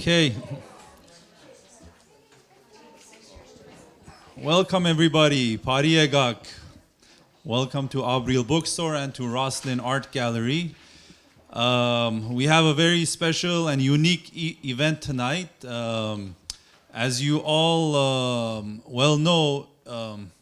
Okay. Welcome everybody. Pariegak. Welcome to Abril Bookstore and to Roslyn Art Gallery. We have a very special and unique event tonight. As you all well know,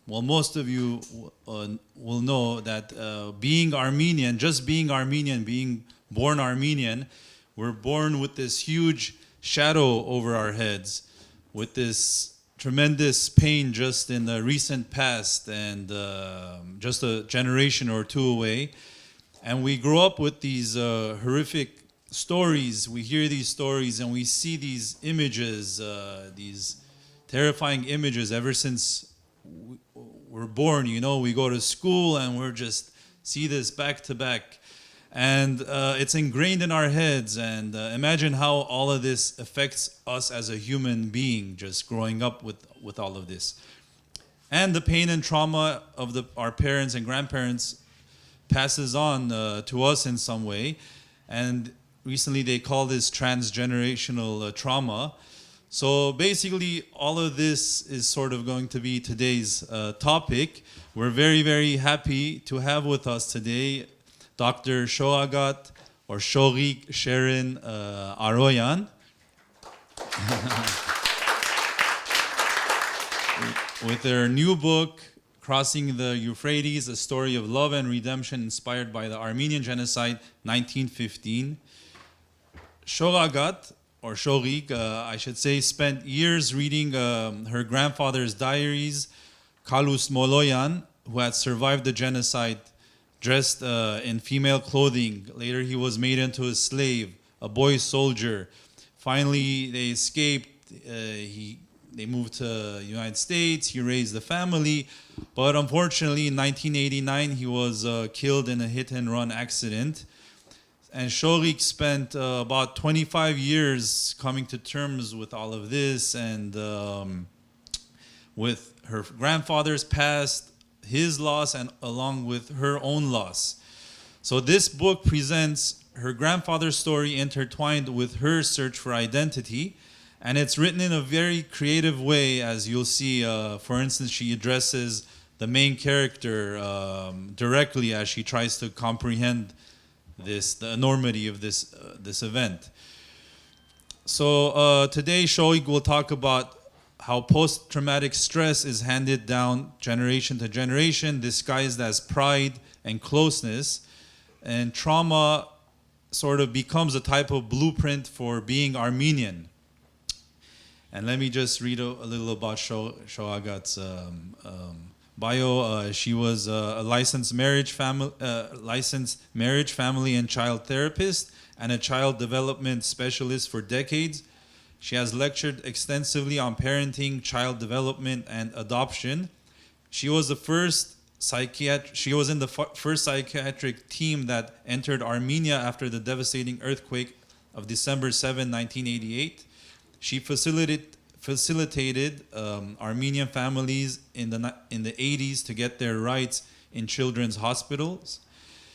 most of you will know that being Armenian, just being Armenian, being born Armenian, we're born with this huge shadow over our heads, with this tremendous pain just in the recent past and just a generation or two away. And we grow up with these horrific stories. We hear these stories and we see these images, these terrifying images ever since we're born. You know, we go to school and we're just see this back to back. And it's ingrained in our heads. And imagine how all of this affects us as a human being, just growing up with all of this. And the pain and trauma of our parents and grandparents passes on to us in some way. And recently they call this transgenerational trauma. So basically all of this is sort of going to be today's topic. We're very, very happy to have with us today Dr. Shoghagat or Shoghagat Sharon Aroian. With their new book, Crossing the Euphrates, a story of love and redemption inspired by the Armenian Genocide, 1915. Shoghagat, or Shoghagat, I should say, spent years reading her grandfather's diaries, Kalus Moloyan, who had survived the genocide, dressed in female clothing. Later he was made into a slave, a boy soldier. Finally they escaped. They moved to the United States. He raised a family. But unfortunately in 1989 he was killed in a hit-and-run accident. And Shoghagat spent about 25 years coming to terms with all of this and with her grandfather's past, his loss, and along with her own loss. So this book presents her grandfather's story intertwined with her search for identity, and it's written in a very creative way, as you'll see. For instance, she addresses the main character directly as she tries to comprehend the enormity of this event. So today Shoghagat will talk about how post-traumatic stress is handed down generation to generation, disguised as pride and closeness, and trauma sort of becomes a type of blueprint for being Armenian. And let me just read a little about Shoghagat's bio. She was a licensed marriage, family and child therapist and a child development specialist for decades. She has lectured extensively on parenting, child development, and adoption. She was in the first psychiatric team that entered Armenia after the devastating earthquake of December 7, 1988. She facilitated Armenian families in the 80s to get their rights in children's hospitals.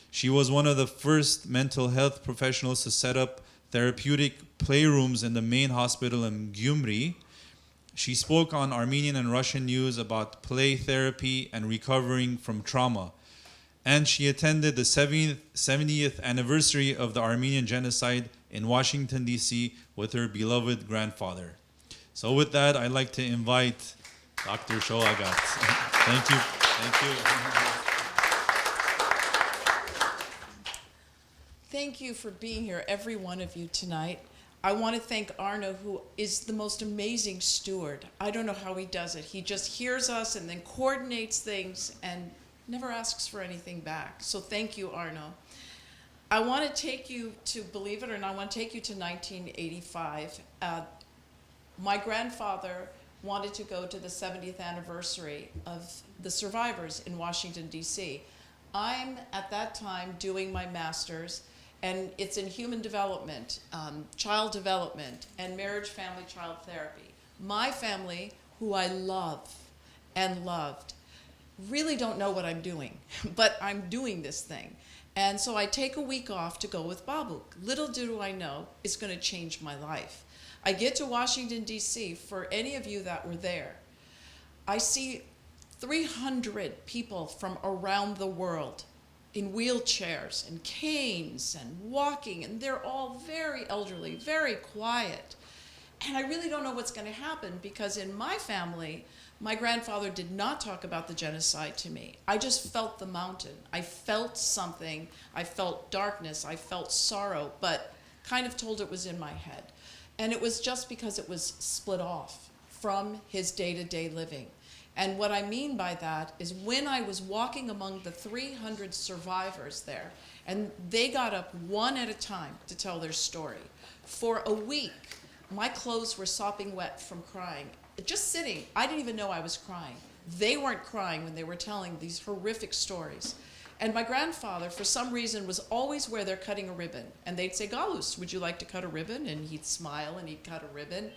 She was one of the first mental health professionals to set up therapeutic playrooms in the main hospital in Gyumri. She spoke on Armenian and Russian news about play therapy and recovering from trauma. And she attended the 70th anniversary of the Armenian Genocide in Washington, D.C. with her beloved grandfather. So with that, I'd like to invite Dr. Shoghagat. Thank you. Thank you. Thank you for being here, every one of you tonight. I want to thank Arno, who is the most amazing steward. I don't know how he does it. He just hears us and then coordinates things and never asks for anything back. So thank you, Arno. I want to take you to, believe it or not, I want to take you to 1985. My grandfather wanted to go to the 70th anniversary of the survivors in Washington, D.C. I'm, at that time, doing my master's, and it's in human development, child development, and marriage, family, child therapy. My family, who I love and loved, really don't know what I'm doing, but I'm doing this thing. And so I take a week off to go with Babuk. Little do I know, it's going to change my life. I get to Washington, D.C., for any of you that were there, I see 300 people from around the world in wheelchairs and canes and walking, and they're all very elderly, very quiet. And I really don't know what's going to happen, because in my family, my grandfather did not talk about the genocide to me. I just felt the mountain. I felt something. I felt darkness. I felt sorrow, but kind of told it was in my head. And it was just because it was split off from his day-to-day living. And what I mean by that is when I was walking among the 300 survivors there, and they got up one at a time to tell their story. For a week, my clothes were sopping wet from crying. Just sitting, I didn't even know I was crying. They weren't crying when they were telling these horrific stories. And my grandfather, for some reason, was always where they're cutting a ribbon. And they'd say, "Galus, would you like to cut a ribbon?" And he'd smile and he'd cut a ribbon.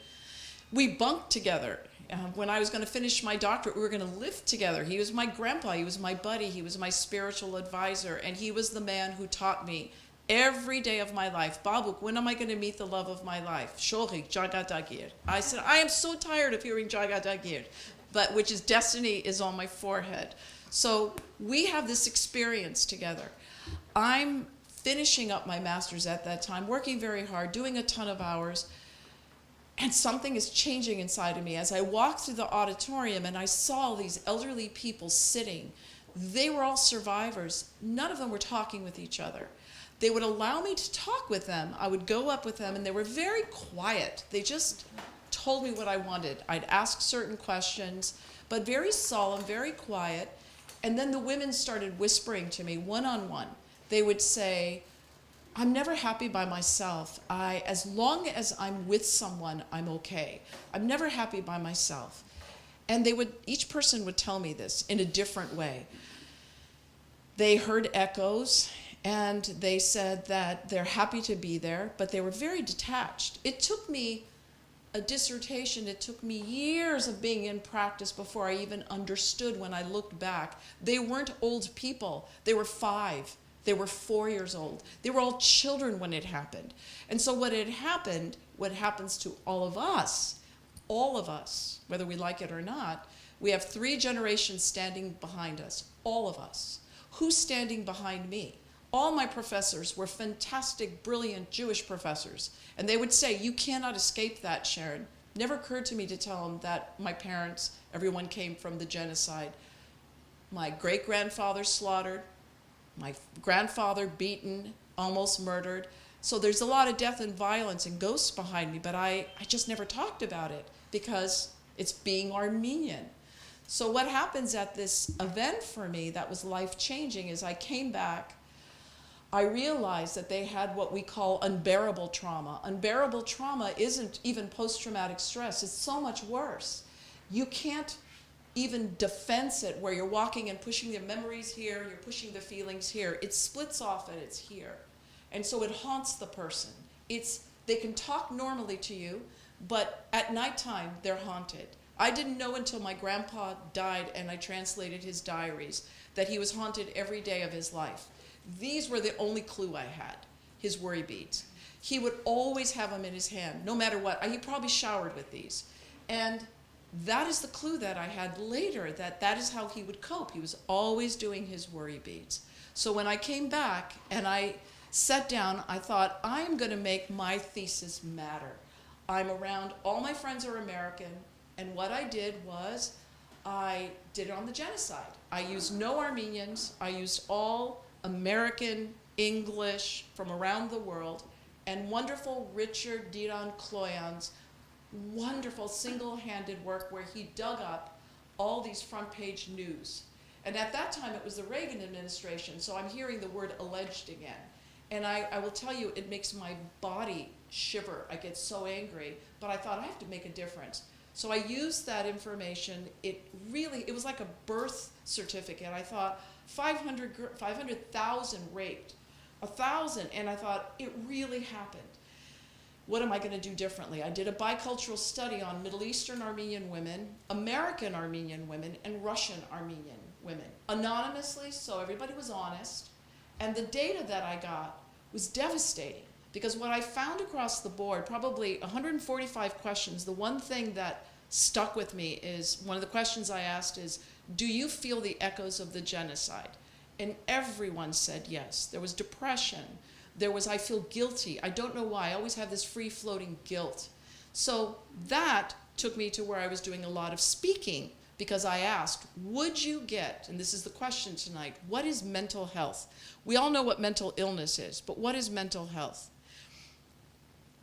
We bunked together. When I was going to finish my doctorate, we were going to live together. He was my grandpa, he was my buddy, he was my spiritual advisor, and he was the man who taught me every day of my life, "Babuk, when am I going to meet the love of my life? Shoghagat Sharon." I said, I am so tired of hearing Shoghagat Sharon, but which is destiny is on my forehead. So we have this experience together. I'm finishing up my master's at that time, working very hard, doing a ton of hours, and something is changing inside of me. As I walked through the auditorium and I saw these elderly people sitting, they were all survivors. None of them were talking with each other. They would allow me to talk with them. I would go up with them, and they were very quiet. They just told me what I wanted. I'd ask certain questions, but very solemn, very quiet. And then the women started whispering to me one-on-one. They would say, "I'm never happy by myself. As long as I'm with someone, I'm okay. I'm never happy by myself." And each person would tell me this in a different way. They heard echoes, and they said that they're happy to be there, but they were very detached. It took me a dissertation, it took me years of being in practice before I even understood when I looked back. They weren't old people. They were 5. They were 4 years old. They were all children when it happened. And so what had happened, what happens to all of us, whether we like it or not, we have 3 generations standing behind us, all of us. Who's standing behind me? All my professors were fantastic, brilliant Jewish professors. And they would say, "You cannot escape that, Sharon." Never occurred to me to tell them that my parents, everyone came from the genocide. My great-grandfather slaughtered, my grandfather beaten, almost murdered. So there's a lot of death and violence and ghosts behind me, but I just never talked about it because it's being Armenian. So what happens at this event for me that was life-changing is I came back, I realized that they had what we call unbearable trauma. Unbearable trauma isn't even post-traumatic stress. It's so much worse. You can't even defense it where you're walking and pushing the memories here, you're pushing the feelings here. It splits off and it's here. And so it haunts the person. They can talk normally to you, but at nighttime they're haunted. I didn't know until my grandpa died and I translated his diaries that he was haunted every day of his life. These were the only clue I had, his worry beads. He would always have them in his hand, no matter what. He probably showered with these. And that is the clue that I had later, that is how he would cope. He was always doing his worry beads. So when I came back and I sat down, I thought, I am going to make my thesis matter. I'm around, all my friends are American, and what I did was I did it on the genocide. I used no Armenians. I used all American English from around the world, and wonderful Richard Diran Kloyan's wonderful single-handed work where he dug up all these front-page news. And at that time, it was the Reagan administration, so I'm hearing the word alleged again. And I will tell you, it makes my body shiver. I get so angry, but I thought I have to make a difference. So I used that information. It was like a birth certificate. I thought 500,000 raped, 1,000, and I thought it really happened. What am I going to do differently? I did a bicultural study on Middle Eastern Armenian women, American Armenian women, and Russian Armenian women, anonymously, so everybody was honest. And the data that I got was devastating. Because what I found across the board, probably 145 questions, the one thing that stuck with me is, one of the questions I asked is, do you feel the echoes of the genocide? And everyone said yes. There was depression. There was, I feel guilty. I don't know why. I always have this free-floating guilt. So that took me to where I was doing a lot of speaking, because I asked, would you get, and this is the question tonight, what is mental health? We all know what mental illness is, but what is mental health?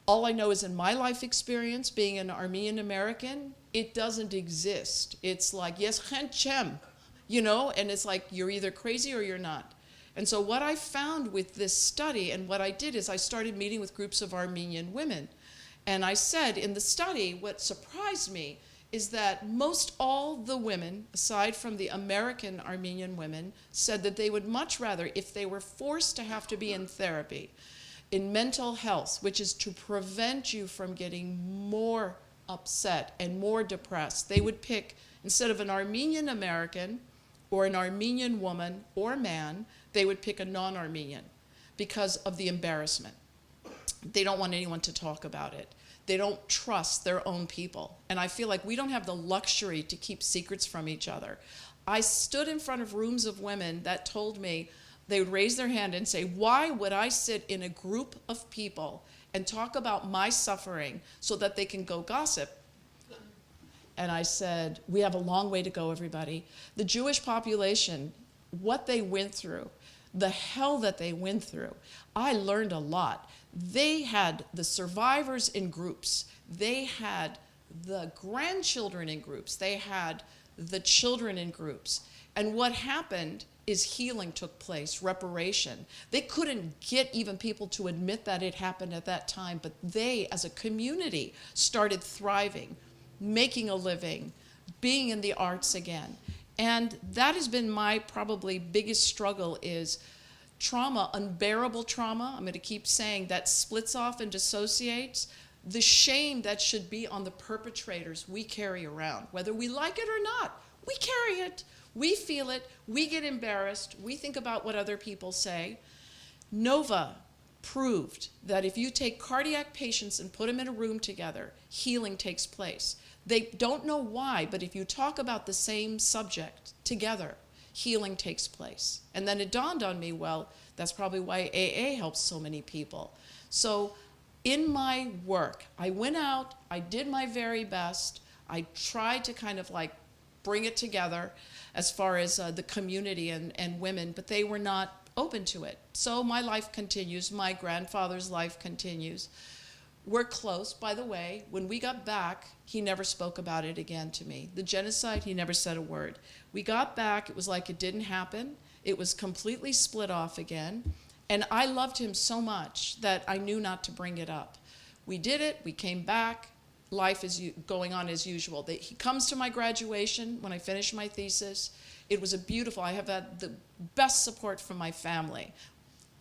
All I know is in my life experience, being an Armenian American, it doesn't exist. It's like, yes, chem, you know, and it's like, you're either crazy or you're not. And so what I found with this study, and what I did is I started meeting with groups of Armenian women. And I said in the study, what surprised me is that most all the women, aside from the American Armenian women, said that they would much rather, if they were forced to have to be in therapy, in mental health, which is to prevent you from getting more upset and more depressed, they would pick, instead of an Armenian American or an Armenian woman or man, they would pick a non-Armenian because of the embarrassment. They don't want anyone to talk about it. They don't trust their own people. And I feel like we don't have the luxury to keep secrets from each other. I stood in front of rooms of women that told me, they would raise their hand and say, why would I sit in a group of people and talk about my suffering so that they can go gossip? And I said, we have a long way to go, everybody. The Jewish population, what they went through, the hell that they went through, I learned a lot. They had the survivors in groups. They had the grandchildren in groups. They had the children in groups. And what happened is healing took place, reparation. They couldn't get even people to admit that it happened at that time, but they, as a community, started thriving, making a living, being in the arts again. And that has been my probably biggest struggle is trauma, unbearable trauma, I'm going to keep saying, that splits off and dissociates. The shame that should be on the perpetrators we carry around. Whether we like it or not, we carry it. We feel it. We get embarrassed. We think about what other people say. Nova proved that if you take cardiac patients and put them in a room together, healing takes place. They don't know why, but if you talk about the same subject together, healing takes place. And then it dawned on me, well, that's probably why AA helps so many people. So in my work, I went out, I did my very best, I tried to kind of like bring it together as far as the community and women, but they were not open to it. So my life continues, my grandfather's life continues. We're close, by the way. When we got back, he never spoke about it again to me. The genocide, he never said a word. We got back, it was like it didn't happen. It was completely split off again. And I loved him so much that I knew not to bring it up. We did it, we came back, life is going on as usual. He comes to my graduation when I finished my thesis. It was a beautiful, I have had the best support from my family.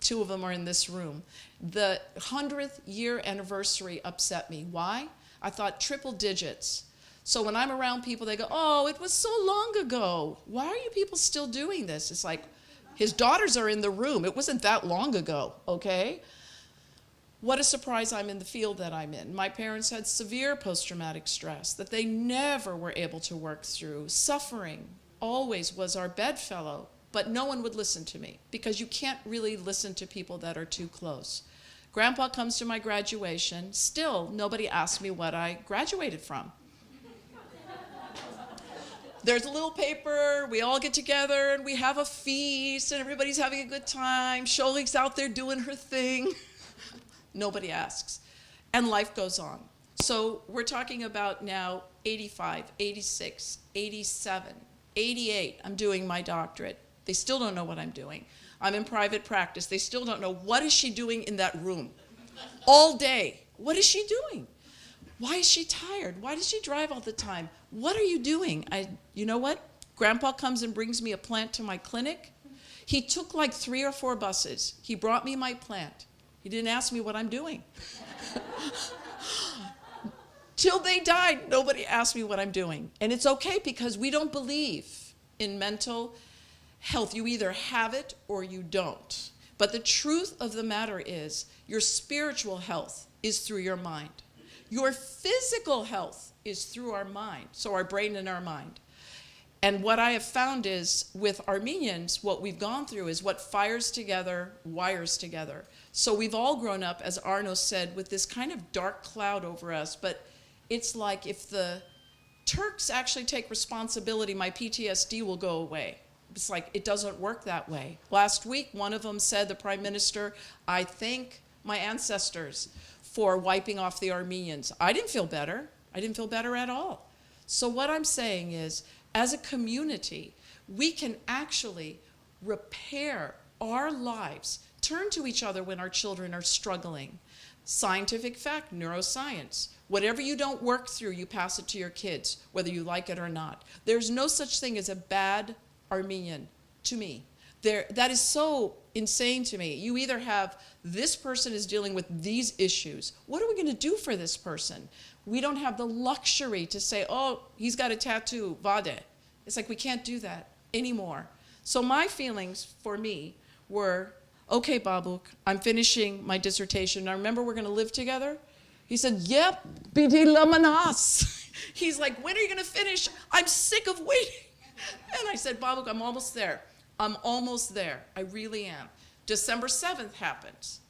2 of them are in this room. The 100th year anniversary upset me. Why? I thought triple digits. So when I'm around people, they go, oh, it was so long ago. Why are you people still doing this? It's like, his daughters are in the room. It wasn't that long ago, okay? What a surprise I'm in the field that I'm in. My parents had severe post-traumatic stress that they never were able to work through. Suffering always was our bedfellow. But no one would listen to me because you can't really listen to people that are too close. Grandpa comes to my graduation. Still, nobody asked me what I graduated from. There's a little paper. We all get together and we have a feast and everybody's having a good time. Sholik's out there doing her thing. Nobody asks. And life goes on. So we're talking about now 85, 86, 87, 88. I'm doing my doctorate. They still don't know what I'm doing. I'm in private practice. They still don't know what is she doing in that room all day. What is she doing? Why is she tired? Why does she drive all the time? What are you doing? You know what? Grandpa comes and brings me a plant to my clinic. He took like 3 or 4 buses. He brought me my plant. He didn't ask me what I'm doing. Till they died, nobody asked me what I'm doing. And it's okay because we don't believe in mental health. You either have it or you don't. But the truth of the matter is, your spiritual health is through your mind. Your physical health is through our mind, so our brain and our mind. And what I have found is, with Armenians, what we've gone through is what fires together, wires together. So we've all grown up, as Arno said, with this kind of dark cloud over us, but it's like if the Turks actually take responsibility, my PTSD will go away. It's like, it doesn't work that way. Last week, one of them said, the prime minister, I thank my ancestors for wiping off the Armenians. I didn't feel better. I didn't feel better at all. So what I'm saying is, as a community, we can actually repair our lives, turn to each other when our children are struggling. Scientific fact, neuroscience. Whatever you don't work through, you pass it to your kids, whether you like it or not. There's no such thing as a bad Armenian, to me. That is so insane to me. You either have, this person is dealing with these issues. What are we going to do for this person? We don't have the luxury to say, oh, he's got a tattoo, vade. It's like, we can't do that anymore. So my feelings for me were, okay, Babuk, I'm finishing my dissertation. Now remember, we're going to live together? He said, yep, bidi lamanas. He's like, when are you going to finish? I'm sick of waiting. And I said, Babuk, I'm almost there. I'm almost there. I really am. December 7th happens.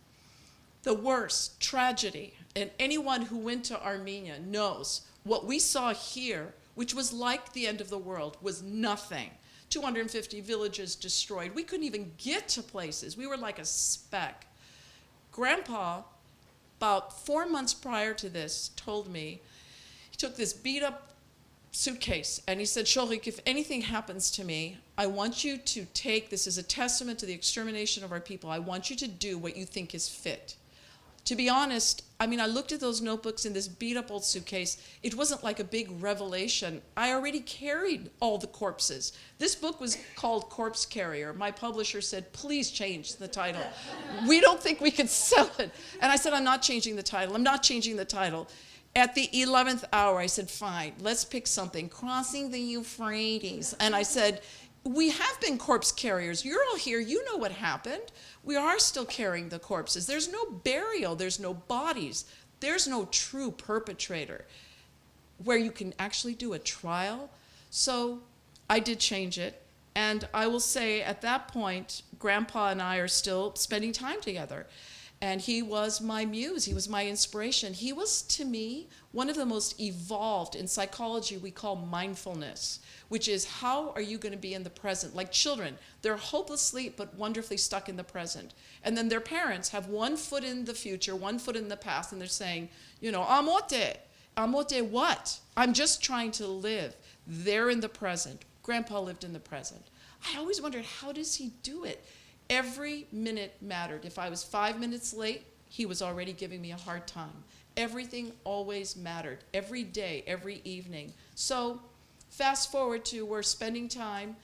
The worst tragedy. And anyone who went to Armenia knows what we saw here, which was like the end of the world, was nothing. 250 villages destroyed. We couldn't even get to places. We were like a speck. Grandpa, about 4 months prior to this, told me, he took this beat up suitcase and he said, Shoghagat, if anything happens to me, I want you to take, this as a testament to the extermination of our people, I want you to do what you think is fit. To be honest, I mean, I looked at those notebooks in this beat up old suitcase. It wasn't like a big revelation. I already carried all the corpses. This book was called Corpse Carrier. My publisher said, please change the title. We don't think we could sell it. And I said, I'm not changing the title. I'm not changing the title. At the 11th hour, I said, fine, let's pick something. Crossing the Euphrates. And I said, we have been corpse carriers. You're all here. You know what happened. We are still carrying the corpses. There's no burial. There's no bodies. There's no true perpetrator where you can actually do a trial. So I did change it. And I will say at that point, Grandpa and I are still spending time together. And he was my muse. He was my inspiration. He was, to me, one of the most evolved, in psychology we call mindfulness, which is how are you going to be in the present? Like children, they're hopelessly but wonderfully stuck in the present. And then their parents have one foot in the future, one foot in the past, and they're saying, you know, amote what? I'm just trying to live. They're in the present. Grandpa lived in the present. I always wondered, how does he do it? Every minute mattered. If I was 5 minutes late, he was already giving me a hard time. Everything always mattered. Every day, every evening. So fast forward to we're spending time.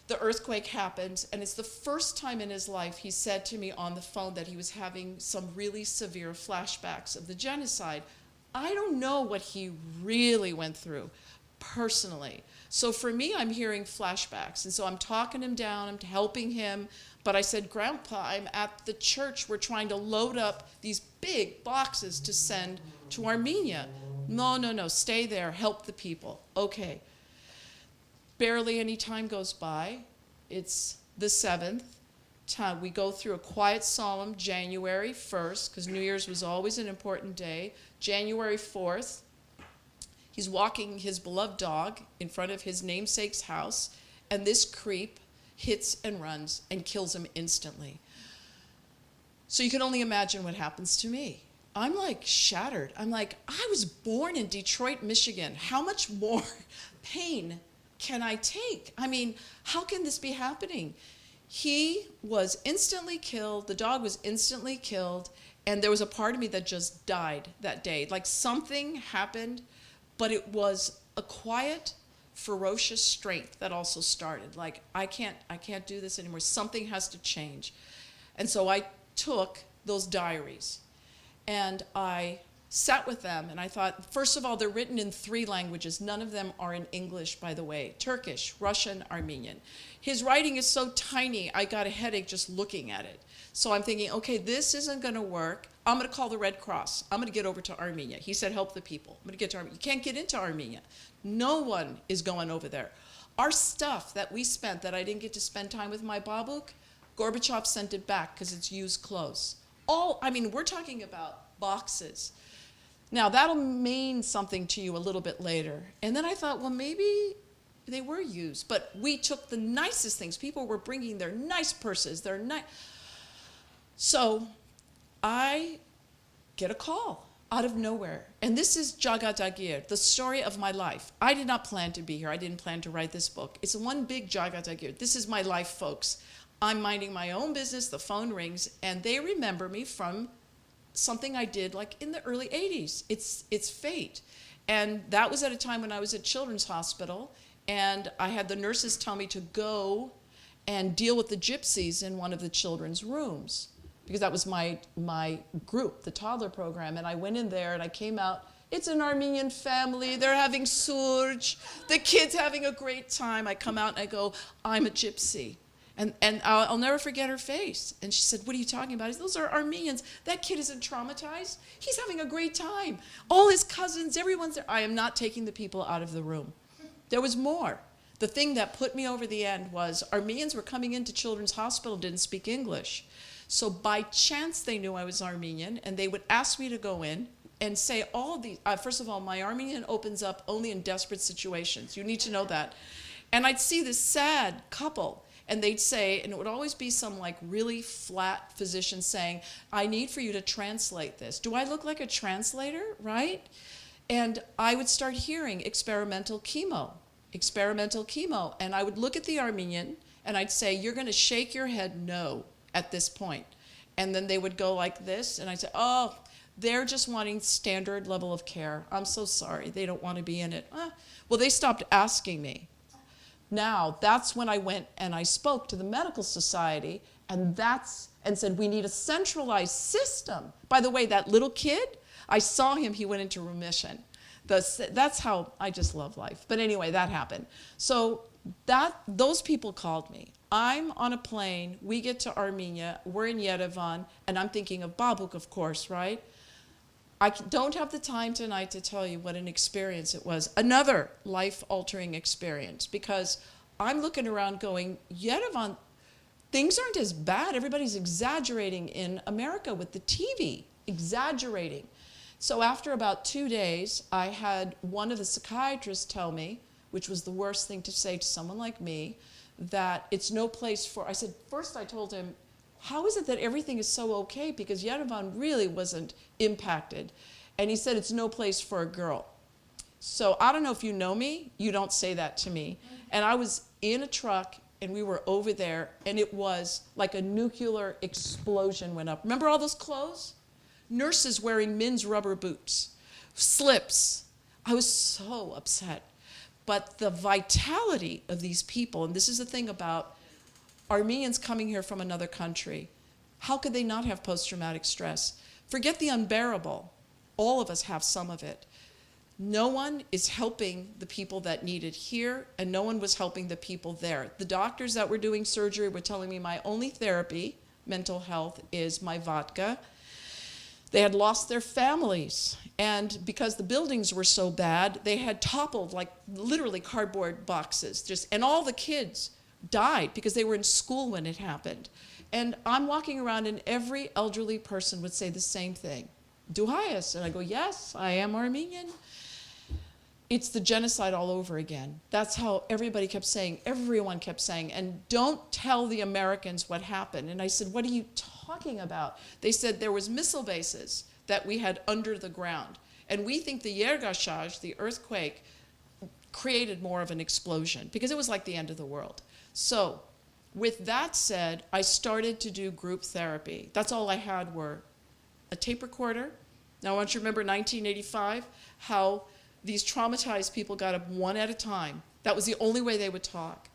The earthquake happens, and it's the first time in his life he said to me on the phone that he was having some really severe flashbacks of the genocide. I don't know what he really went through personally. So for me, I'm hearing flashbacks. And so I'm talking him down, I'm helping him. But I said, Grandpa, I'm at the church. We're trying to load up these big boxes to send to Armenia. No, stay there, help the people. Okay. Barely any time goes by. It's the 7th. We go through a quiet, solemn January 1st, because New Year's was always an important day. January 4th, he's walking his beloved dog in front of his namesake's house, and this creep hits and runs and kills him instantly. So you can only imagine what happens to me. I'm like shattered. I'm like, I was born in Detroit, Michigan. How much more pain can I take? I mean, how can this be happening? He was instantly killed. The dog was instantly killed. And there was a part of me that just died that day. Like something happened, but it was a quiet, ferocious strength that also started. Like, I can't do this anymore. Something has to change. And so I took those diaries and I sat with them, and I thought, first of all, they're written in 3 languages. None of them are in English, by the way. Turkish, Russian, Armenian. His writing is so tiny, I got a headache just looking at it. So I'm thinking, okay, this isn't going to work. I'm going to call the Red Cross. I'm going to get over to Armenia. He said, help the people. I'm going to get to Armenia. You can't get into Armenia. No one is going over there. Our stuff that we spent, that I didn't get to spend time with my babuk, Gorbachev sent it back because it's used clothes. We're talking about boxes. Now, that'll mean something to you a little bit later. And then I thought, well, maybe they were used. But we took the nicest things. People were bringing their nice purses, their nice. So I get a call out of nowhere. And this is Jagadagir, the story of my life. I did not plan to be here. I didn't plan to write this book. It's one big Jagadagir. This is my life, folks. I'm minding my own business. The phone rings, and they remember me from something I did like in the early 80s. It's fate. And that was at a time when I was at Children's Hospital, and I had the nurses tell me to go and deal with the gypsies in one of the children's rooms, because that was my group, the toddler program. And I went in there and I came out. It's an Armenian family. They're having surge. The kid's having a great time. I come out and I go, I'm a gypsy. And I'll never forget her face. And she said, what are you talking about? I said, those are Armenians. That kid isn't traumatized. He's having a great time. All his cousins, everyone's there. I am not taking the people out of the room. There was more. The thing that put me over the end was Armenians were coming into Children's Hospital, didn't speak English. So by chance they knew I was Armenian, and they would ask me to go in and say all of these. First of all, my Armenian opens up only in desperate situations. You need to know that. And I'd see this sad couple. And they'd say, and it would always be some like really flat physician saying, I need for you to translate this. Do I look like a translator, right? And I would start hearing experimental chemo. And I would look at the Armenian and I'd say, you're going to shake your head no at this point. And then they would go like this, and I'd say, oh, they're just wanting standard level of care. I'm so sorry. They don't want to be in it. Well, they stopped asking me. Now, that's when I went and I spoke to the medical society, and said, we need a centralized system. By the way, that little kid, I saw him, he went into remission. That's how, I just love life. But anyway, that happened. So those people called me. I'm on a plane, we get to Armenia, we're in Yerevan, and I'm thinking of Babuk, of course, right? I don't have the time tonight to tell you what an experience it was. Another life-altering experience, because I'm looking around going, Yerevan, things aren't as bad. Everybody's exaggerating in America with the TV, exaggerating. So after about 2 days, I had one of the psychiatrists tell me, which was the worst thing to say to someone like me, that it's no place for, I said, first I told him, how is it that everything is so okay? Because Yerevan really wasn't impacted. And he said, it's no place for a girl. So I don't know if you know me, you don't say that to me. And I was in a truck, and we were over there, and it was like a nuclear explosion went up. Remember all those clothes? Nurses wearing men's rubber boots, slips. I was so upset. But the vitality of these people, and this is the thing about Armenians coming here from another country, how could they not have post-traumatic stress? Forget the unbearable. All of us have some of it. No one is helping the people that need it here, and no one was helping the people there. The doctors that were doing surgery were telling me my only therapy, mental health, is my vodka. They had lost their families, and because the buildings were so bad, they had toppled like literally cardboard boxes, and all the kids died because they were in school when it happened. And I'm walking around, and every elderly person would say the same thing. Duhayas. And I go, yes, I am Armenian. It's the genocide all over again. That's how everybody kept saying, everyone kept saying, and don't tell the Americans what happened. And I said, what are you talking about? They said there was missile bases that we had under the ground. And we think the Yergashaj, the earthquake, created more of an explosion because it was like the end of the world. So with that said, I started to do group therapy. That's all I had were a tape recorder. Now I want you to remember 1985, how these traumatized people got up one at a time. That was the only way they would talk.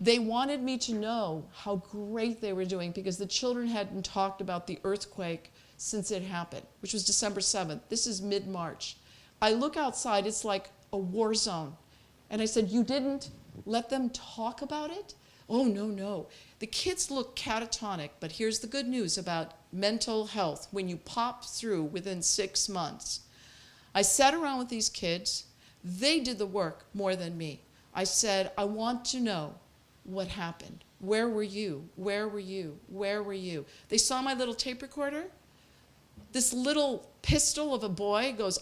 They wanted me to know how great they were doing because the children hadn't talked about the earthquake since it happened, which was December 7th. This is mid-March. I look outside, it's like a war zone. And I said, you didn't let them talk about it? Oh, no, no. The kids look catatonic, but here's the good news about mental health when you pop through within 6 months. I sat around with these kids. They did the work more than me. I said, I want to know what happened. Where were you? Where were you? Where were you? They saw my little tape recorder. This little pistol of a boy goes,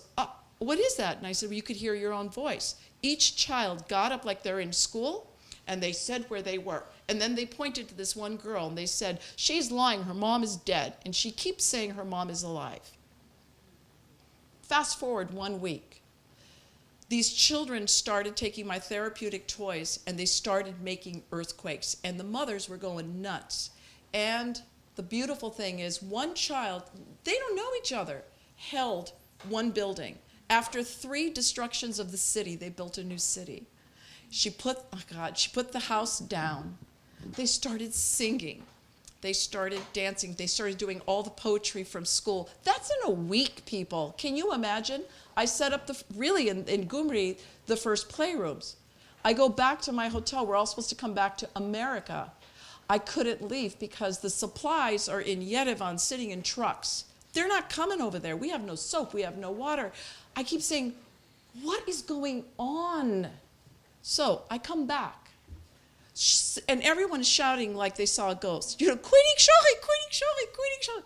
what is that? And I said, well, you could hear your own voice. Each child got up like they're in school, and they said where they were. And then they pointed to this one girl, and they said, she's lying, her mom is dead, and she keeps saying her mom is alive. Fast forward 1 week. These children started taking my therapeutic toys, and they started making earthquakes, and the mothers were going nuts. And the beautiful thing is, one child, they don't know each other, held one building. After 3 destructions of the city, they built a new city. She put the house down. They started singing. They started dancing. They started doing all the poetry from school. That's in a week, people. Can you imagine? I set up in Gyumri, the first playrooms. I go back to my hotel. We're all supposed to come back to America. I couldn't leave because the supplies are in Yerevan sitting in trucks. They're not coming over there. We have no soap. We have no water. I keep saying, what is going on? So I come back, and everyone is shouting like they saw a ghost. You know, Queening Shohi, Queening Shohi, Queening Shohi.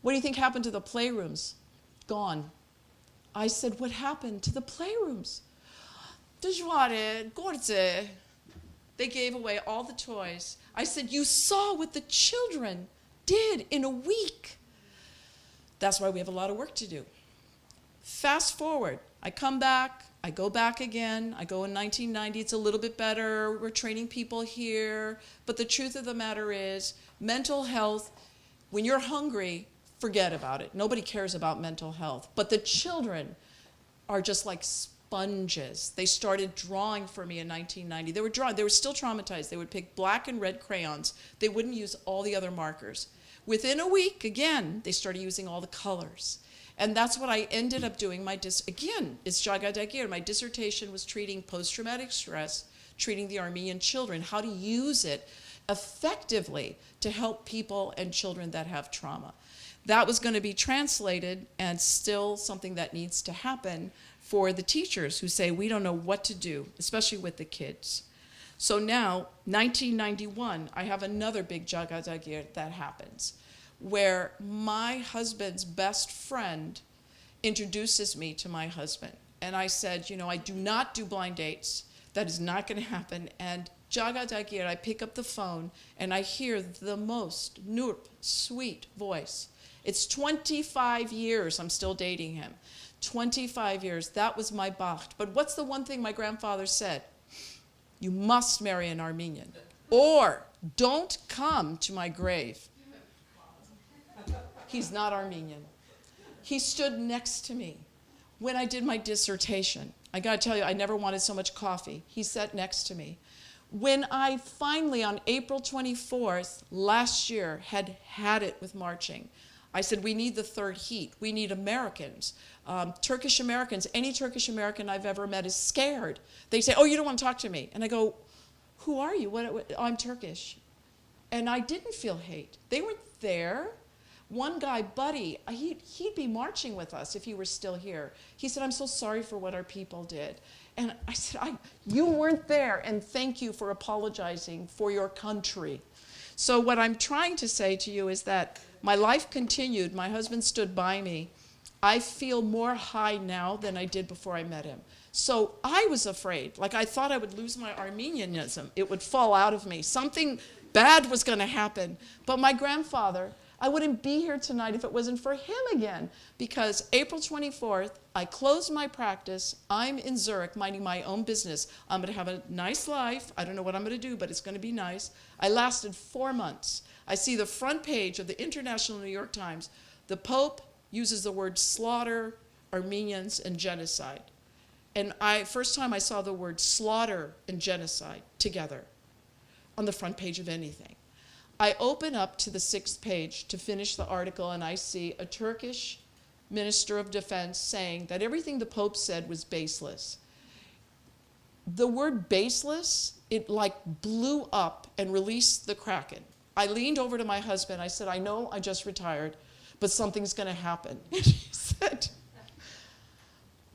What do you think happened to the playrooms? Gone. I said, what happened to the playrooms? They gave away all the toys. I said, you saw what the children did in a week. That's why we have a lot of work to do. Fast forward, I come back, I go back again, I go in 1990, it's a little bit better, we're training people here, but the truth of the matter is, mental health, when you're hungry, forget about it. Nobody cares about mental health, but the children are just like sponges. They started drawing for me in 1990. They were drawing, they were still traumatized. They would pick black and red crayons. They wouldn't use all the other markers. Within a week, again, they started using all the colors. And that's what I ended up doing. Again, it's Shoghagat Sharon. My dissertation was treating post-traumatic stress, treating the Armenian children, how to use it effectively to help people and children that have trauma. That was going to be translated, and still something that needs to happen for the teachers who say, we don't know what to do, especially with the kids. So now, 1991, I have another big Shoghagat Sharon that happens, where my husband's best friend introduces me to my husband. And I said, you know, I do not do blind dates. That is not going to happen. And Shoghagat Sharon, I pick up the phone, and I hear the most sweet voice. It's 25 years I'm still dating him. 25 years. That was my bacht. But what's the one thing my grandfather said? You must marry an Armenian, or don't come to my grave. He's not Armenian. He stood next to me when I did my dissertation. I got to tell you, I never wanted so much coffee. He sat next to me. When I finally, on April 24th last year, had it with marching, I said, we need the third heat. We need Americans, Turkish Americans. Any Turkish American I've ever met is scared. They say, oh, you don't want to talk to me. And I go, who are you? What? I'm Turkish. And I didn't feel hate. They weren't there. One guy, Buddy, he'd be marching with us if he were still here. He said, I'm so sorry for what our people did. And I said, you weren't there, and thank you for apologizing for your country. So what I'm trying to say to you is that my life continued. My husband stood by me. I feel more high now than I did before I met him. So I was afraid. Like, I thought I would lose my Armenianism. It would fall out of me. Something bad was going to happen. But my grandfather, I wouldn't be here tonight if it wasn't for him again, because April 24th, I closed my practice. I'm in Zurich minding my own business. I'm going to have a nice life. I don't know what I'm going to do, but it's going to be nice. I lasted 4 months. I see the front page of the International New York Times. The Pope uses the word slaughter, Armenians, and genocide. And first time I saw the word slaughter and genocide together on the front page of anything. I open up to the 6th page to finish the article, and I see a Turkish minister of defense saying that everything the Pope said was baseless. The word baseless, it like blew up and released the Kraken. I leaned over to my husband. I said, I know I just retired, but something's going to happen. And he said,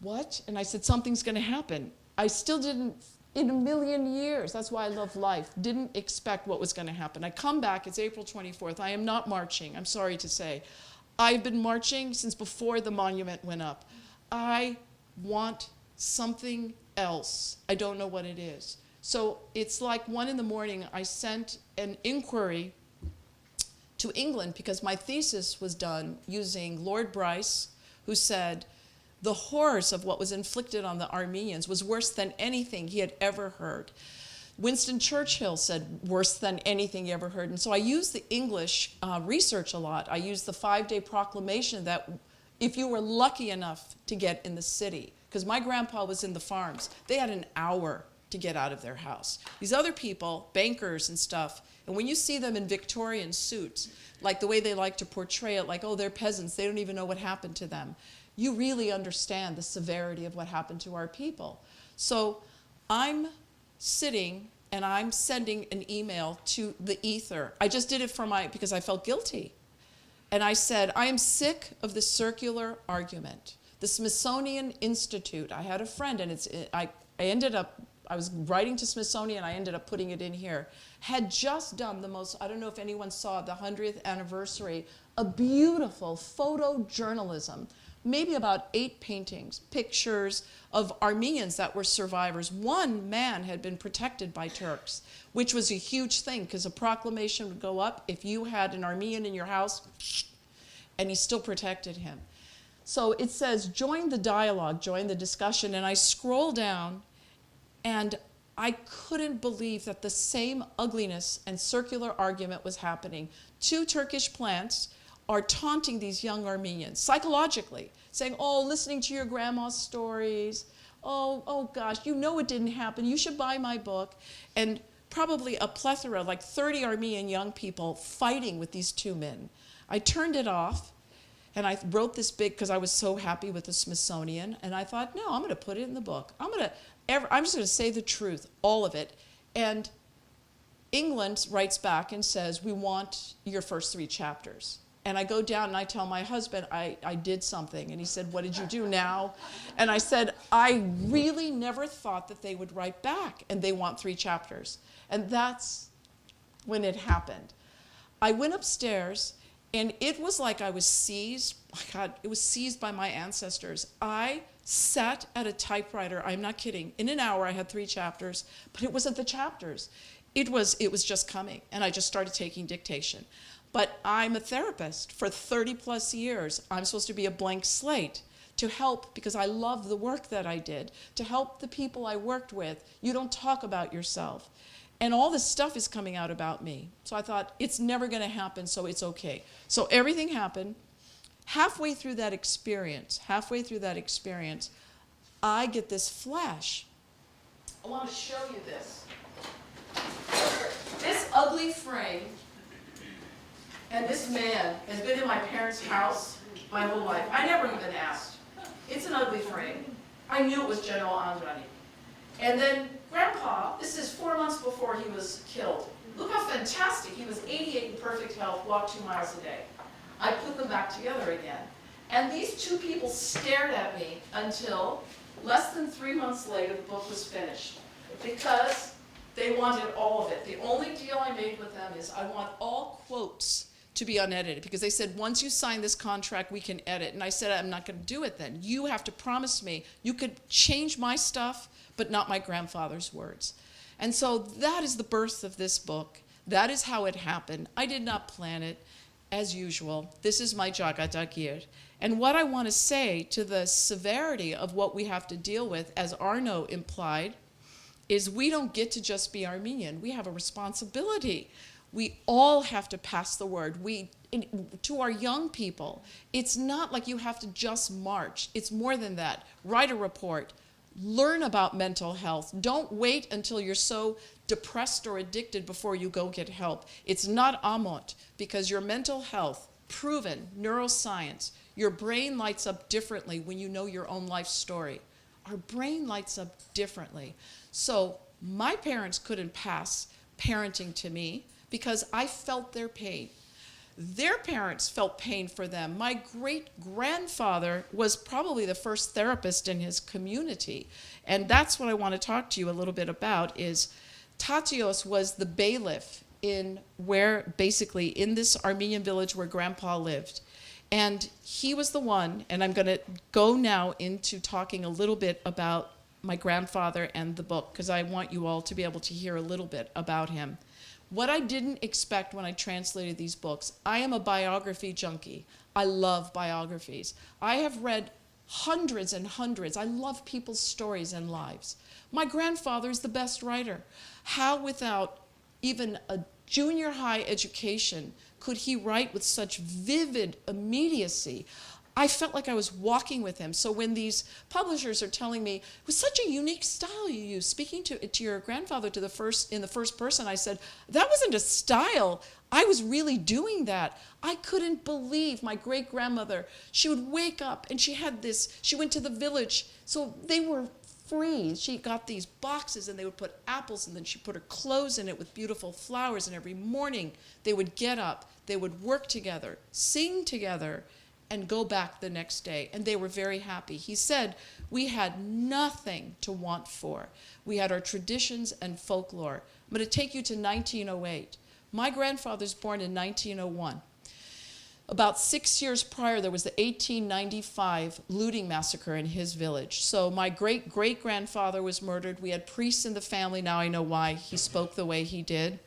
what? And I said, something's going to happen. I still didn't, in a million years, that's why I love life, didn't expect what was going to happen. I come back, it's April 24th. I am not marching, I'm sorry to say. I've been marching since before the monument went up. I want something else. I don't know what it is. So it's like 1 in the morning, I sent an inquiry to England because my thesis was done using Lord Bryce, who said the horrors of what was inflicted on the Armenians was worse than anything he had ever heard. Winston Churchill said worse than anything he ever heard. And so I used the English research a lot. I used the 5-day proclamation that if you were lucky enough to get in the city, because my grandpa was in the farms, they had an hour to get out of their house. These other people, bankers and stuff, and when you see them in Victorian suits, like the way they like to portray it, like, oh, they're peasants, they don't even know what happened to them, you really understand the severity of what happened to our people. So I'm sitting and I'm sending an email to the ether. I just did it because I felt guilty. And I said, I am sick of the circular argument. The Smithsonian Institute, I had a friend, and I was writing to Smithsonian, I ended up putting it in here, had just done the most, I don't know if anyone saw the 100th anniversary, a beautiful photojournalism, maybe about 8 paintings, pictures of Armenians that were survivors. One man had been protected by Turks, which was a huge thing because a proclamation would go up if you had an Armenian in your house, and he still protected him. So it says, join the dialogue, join the discussion, and I scroll down, and I couldn't believe that the same ugliness and circular argument was happening. 2 Turkish plants are taunting these young Armenians psychologically, saying, oh, listening to your grandma's stories, oh gosh, you know it didn't happen, you should buy my book. And probably a plethora, like 30 Armenian young people fighting with these 2 men. I turned it off, and I wrote this big, because I was so happy with the Smithsonian, and I thought, no, I'm going to put it in the book. I'm just going to say the truth, all of it. And England writes back and says, we want your first 3 chapters. And I go down and I tell my husband, I did something. And he said, what did you do now? And I said, I really never thought that they would write back, and they want 3 chapters. And that's when it happened. I went upstairs, and it was like I was seized. Oh my God, it was seized by my ancestors. I sat at a typewriter, I'm not kidding. In an hour, I had 3 chapters, but it wasn't the chapters. It was just coming, and I just started taking dictation. But I'm a therapist for 30 plus years. I'm supposed to be a blank slate to help, because I love the work that I did, to help the people I worked with. You don't talk about yourself. And all this stuff is coming out about me. So I thought, it's never going to happen, so it's okay. So everything happened. Halfway through that experience, I get this flash. I want to show you this. This ugly frame, and this man has been in my parents' house my whole life. I never even asked. It's an ugly frame. I knew it was General Andrani. And then Grandpa, this is 4 months before he was killed. Look how fantastic. He was 88 in perfect health, walked 2 miles a day. I put them back together again. And these 2 people stared at me until less than 3 months later the book was finished, because they wanted all of it. The only deal I made with them is I want all quotes to be unedited, because they said, once you sign this contract, we can edit. And I said, I'm not going to do it then. You have to promise me you could change my stuff, but not my grandfather's words. And so that is the birth of this book. That is how it happened. I did not plan it, as usual. This is my Shoghagat. And what I want to say to the severity of what we have to deal with, as Arno implied, is we don't get to just be Armenian. We have a responsibility. We all have to pass the word. To our young people, it's not like you have to just march. It's more than that. Write a report. Learn about mental health. Don't wait until you're so depressed or addicted before you go get help. It's not amot, because your mental health, proven, neuroscience, your brain lights up differently when you know your own life story. Our brain lights up differently. So my parents couldn't pass parenting to me because I felt their pain. Their parents felt pain for them. My great-grandfather was probably the first therapist in his community. And that's what I want to talk to you a little bit about is Tatios was the bailiff in this Armenian village where Grandpa lived. And he was the one, and I'm going to go now into talking a little bit about my grandfather and the book, because I want you all to be able to hear a little bit about him. What I didn't expect when I translated these books, I am a biography junkie. I love biographies. I have read hundreds and hundreds. I love people's stories and lives. My grandfather is the best writer. How, without even a junior high education, could he write with such vivid immediacy? I felt like I was walking with him. So when these publishers are telling me, it was such a unique style you used, speaking to your grandfather in the first person, I said, that wasn't a style. I was really doing that. I couldn't believe my great-grandmother. She would wake up and she went to the village. So they were free. She got these boxes and they would put apples and then she put her clothes in it with beautiful flowers. And every morning they would get up, they would work together, sing together, and go back the next day. And they were very happy. He said, we had nothing to want for. We had our traditions and folklore. I'm going to take you to 1908. My grandfather's born in 1901. About 6 years prior, there was the 1895 looting massacre in his village. So my great-great-grandfather was murdered. We had priests in the family. Now I know why he spoke the way he did.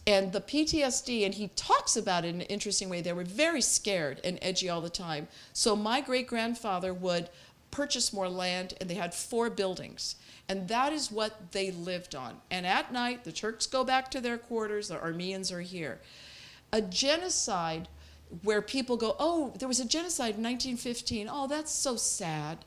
And the PTSD, and he talks about it in an interesting way, they were very scared and edgy all the time. So my great-grandfather would purchase more land, and they had 4 buildings. And that is what they lived on. And at night, the Turks go back to their quarters, the Armenians are here. A genocide where people go, oh, there was a genocide in 1915. Oh, that's so sad.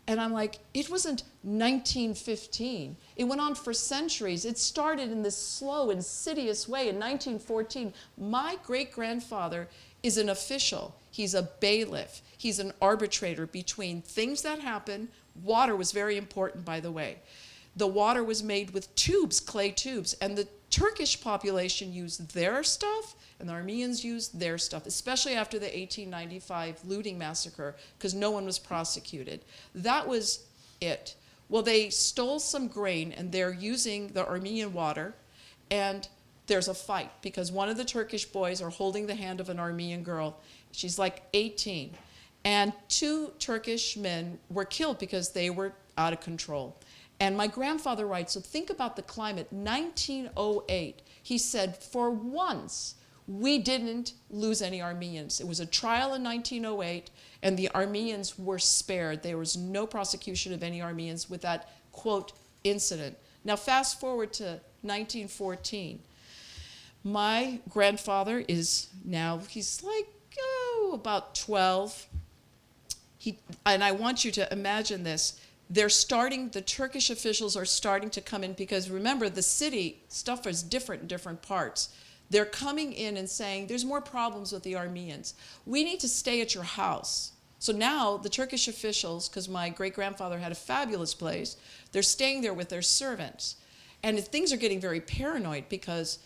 And I'm like, it wasn't 1915. It went on for centuries. It started in this slow, insidious way in 1914. My great-grandfather is an official. He's a bailiff. He's an arbitrator between things that happen. Water was very important, by the way. The water was made with tubes, clay tubes, and the Turkish population used their stuff, and the Armenians used their stuff, especially after the 1895 looting massacre, because no one was prosecuted. That was it. Well, they stole some grain, and they're using the Armenian water, and there's a fight, because one of the Turkish boys are holding the hand of an Armenian girl. She's like 18. And 2 Turkish men were killed because they were out of control. And my grandfather writes, so think about the climate, 1908. He said, for once, we didn't lose any Armenians. It was a trial in 1908, and the Armenians were spared. There was no prosecution of any Armenians with that, quote, incident. Now, fast forward to 1914. My grandfather is now, he's like, about 12. And I want you to imagine this. The Turkish officials are starting to come in because remember, the city stuff is different in different parts. They're coming in and saying, there's more problems with the Armenians. We need to stay at your house. So now the Turkish officials, because my great-grandfather had a fabulous place, they're staying there with their servants. And things are getting very paranoid because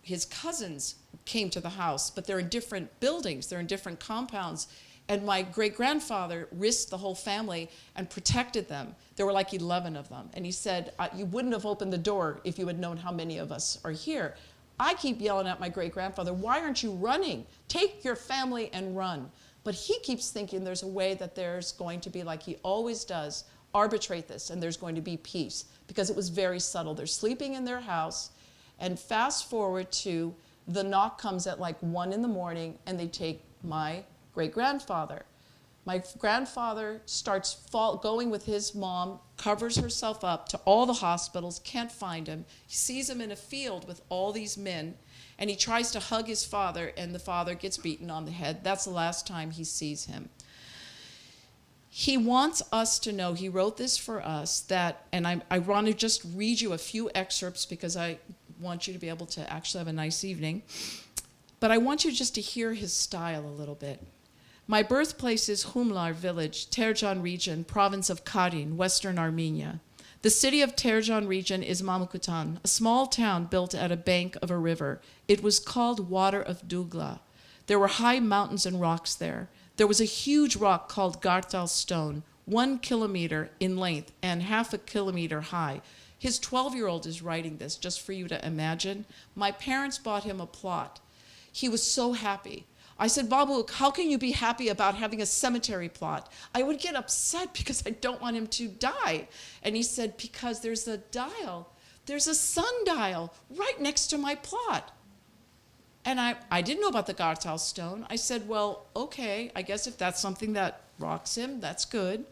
his cousins came to the house, but they're in different buildings, they're in different compounds. And my great-grandfather risked the whole family and protected them. There were like 11 of them. And he said, you wouldn't have opened the door if you had known how many of us are here. I keep yelling at my great-grandfather, why aren't you running? Take your family and run. But he keeps thinking there's a way that there's going to be, like he always does, arbitrate this, and there's going to be peace. Because it was very subtle. They're sleeping in their house, and fast forward to the knock comes at like 1 in the morning, and they take my great-grandfather. My grandfather starts going with his mom, covers herself up to all the hospitals, can't find him. He sees him in a field with all these men, and he tries to hug his father, and the father gets beaten on the head. That's the last time he sees him. He wants us to know, he wrote this for us, that, and I want to just read you a few excerpts because I want you to be able to actually have a nice evening. But I want you just to hear his style a little bit. My birthplace is Humlar village, Terjan region, province of Karin, western Armenia. The city of Terjan region is Mamukutan, a small town built at a bank of a river. It was called Water of Dugla. There were high mountains and rocks there. There was a huge rock called Gartal Stone, 1 kilometer in length and half a kilometer high. His 12-year-old is writing this, just for you to imagine. My parents bought him a plot. He was so happy. I said, Babu, how can you be happy about having a cemetery plot? I would get upset because I don't want him to die. And he said, because there's a dial, there's a sundial right next to my plot. And I didn't know about the Gartal stone. I said, well, okay, I guess if that's something that rocks him, that's good.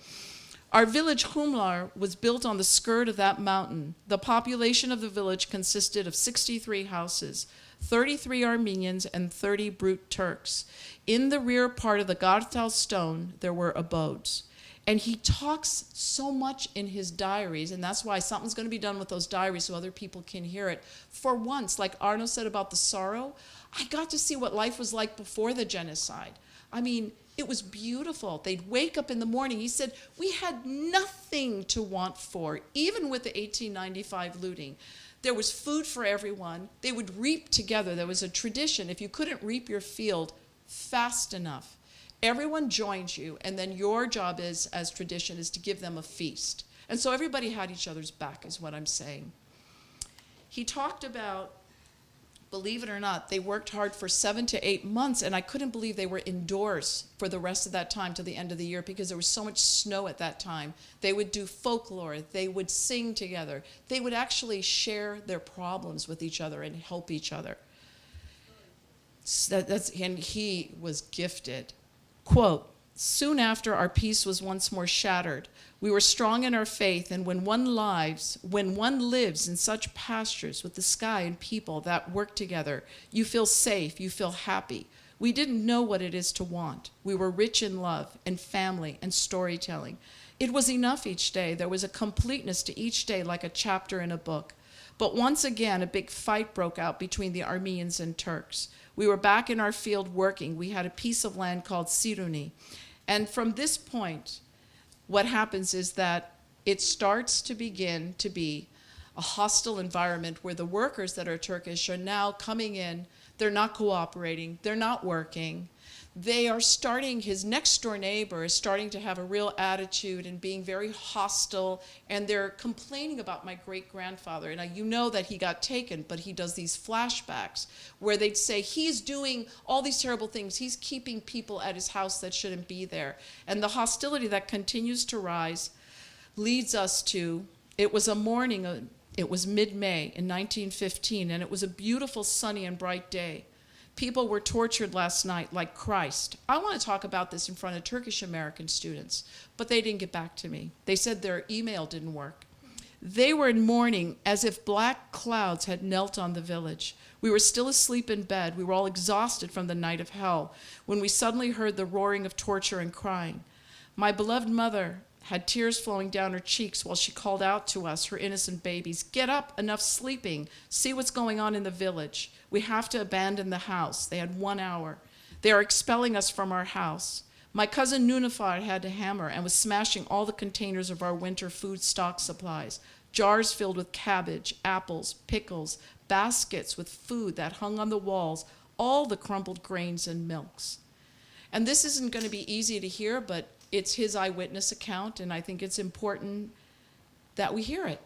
Our village, Humlar, was built on the skirt of that mountain. The population of the village consisted of 63 houses, 33 Armenians and 30 brute Turks. In the rear part of the Gartal stone, there were abodes. And he talks so much in his diaries, and that's why something's going to be done with those diaries so other people can hear it. For once, like Arno said about the sorrow, I got to see what life was like before the genocide. I mean, it was beautiful. They'd wake up in the morning. He said, we had nothing to want for, even with the 1895 looting. There was food for everyone. They would reap together. There was a tradition. If you couldn't reap your field fast enough, everyone joined you, and then your job is, as tradition, is to give them a feast. And so everybody had each other's back, is what I'm saying. He talked about, believe it or not, they worked hard for 7 to 8 months, and I couldn't believe they were indoors for the rest of that time till the end of the year because there was so much snow at that time. They would do folklore. They would sing together. They would actually share their problems with each other and help each other. And he was gifted. Quote, soon after our peace was once more shattered, we were strong in our faith, and when one lives in such pastures with the sky and people that work together, you feel safe, you feel happy. We didn't know what it is to want. We were rich in love and family and storytelling. It was enough each day. There was a completeness to each day like a chapter in a book. But once again, a big fight broke out between the Armenians and Turks. We were back in our field working. We had a piece of land called Siruni. And from this point, what happens is that it starts to begin to be a hostile environment where the workers that are Turkish are now coming in. They're not cooperating. They're not working. They are starting, his next door neighbor is starting to have a real attitude and being very hostile, and they're complaining about my great-grandfather. And you know that he got taken, but he does these flashbacks where they'd say, he's doing all these terrible things. He's keeping people at his house that shouldn't be there. And the hostility that continues to rise leads us to, it was a morning, it was mid-May in 1915, and it was a beautiful, sunny, and bright day. People were tortured last night like Christ. I want to talk about this in front of Turkish American students, but they didn't get back to me. They said their email didn't work. They were in mourning as if black clouds had knelt on the village. We were still asleep in bed. We were all exhausted from the night of hell when we suddenly heard the roaring of torture and crying. My beloved mother had tears flowing down her cheeks while she called out to us, her innocent babies, get up, enough sleeping, see what's going on in the village. We have to abandon the house. They had 1 hour. They are expelling us from our house. My cousin Nunifar had a hammer and was smashing all the containers of our winter food stock supplies, jars filled with cabbage, apples, pickles, baskets with food that hung on the walls, all the crumbled grains and milks. And this isn't going to be easy to hear, but it's his eyewitness account, and I think it's important that we hear it.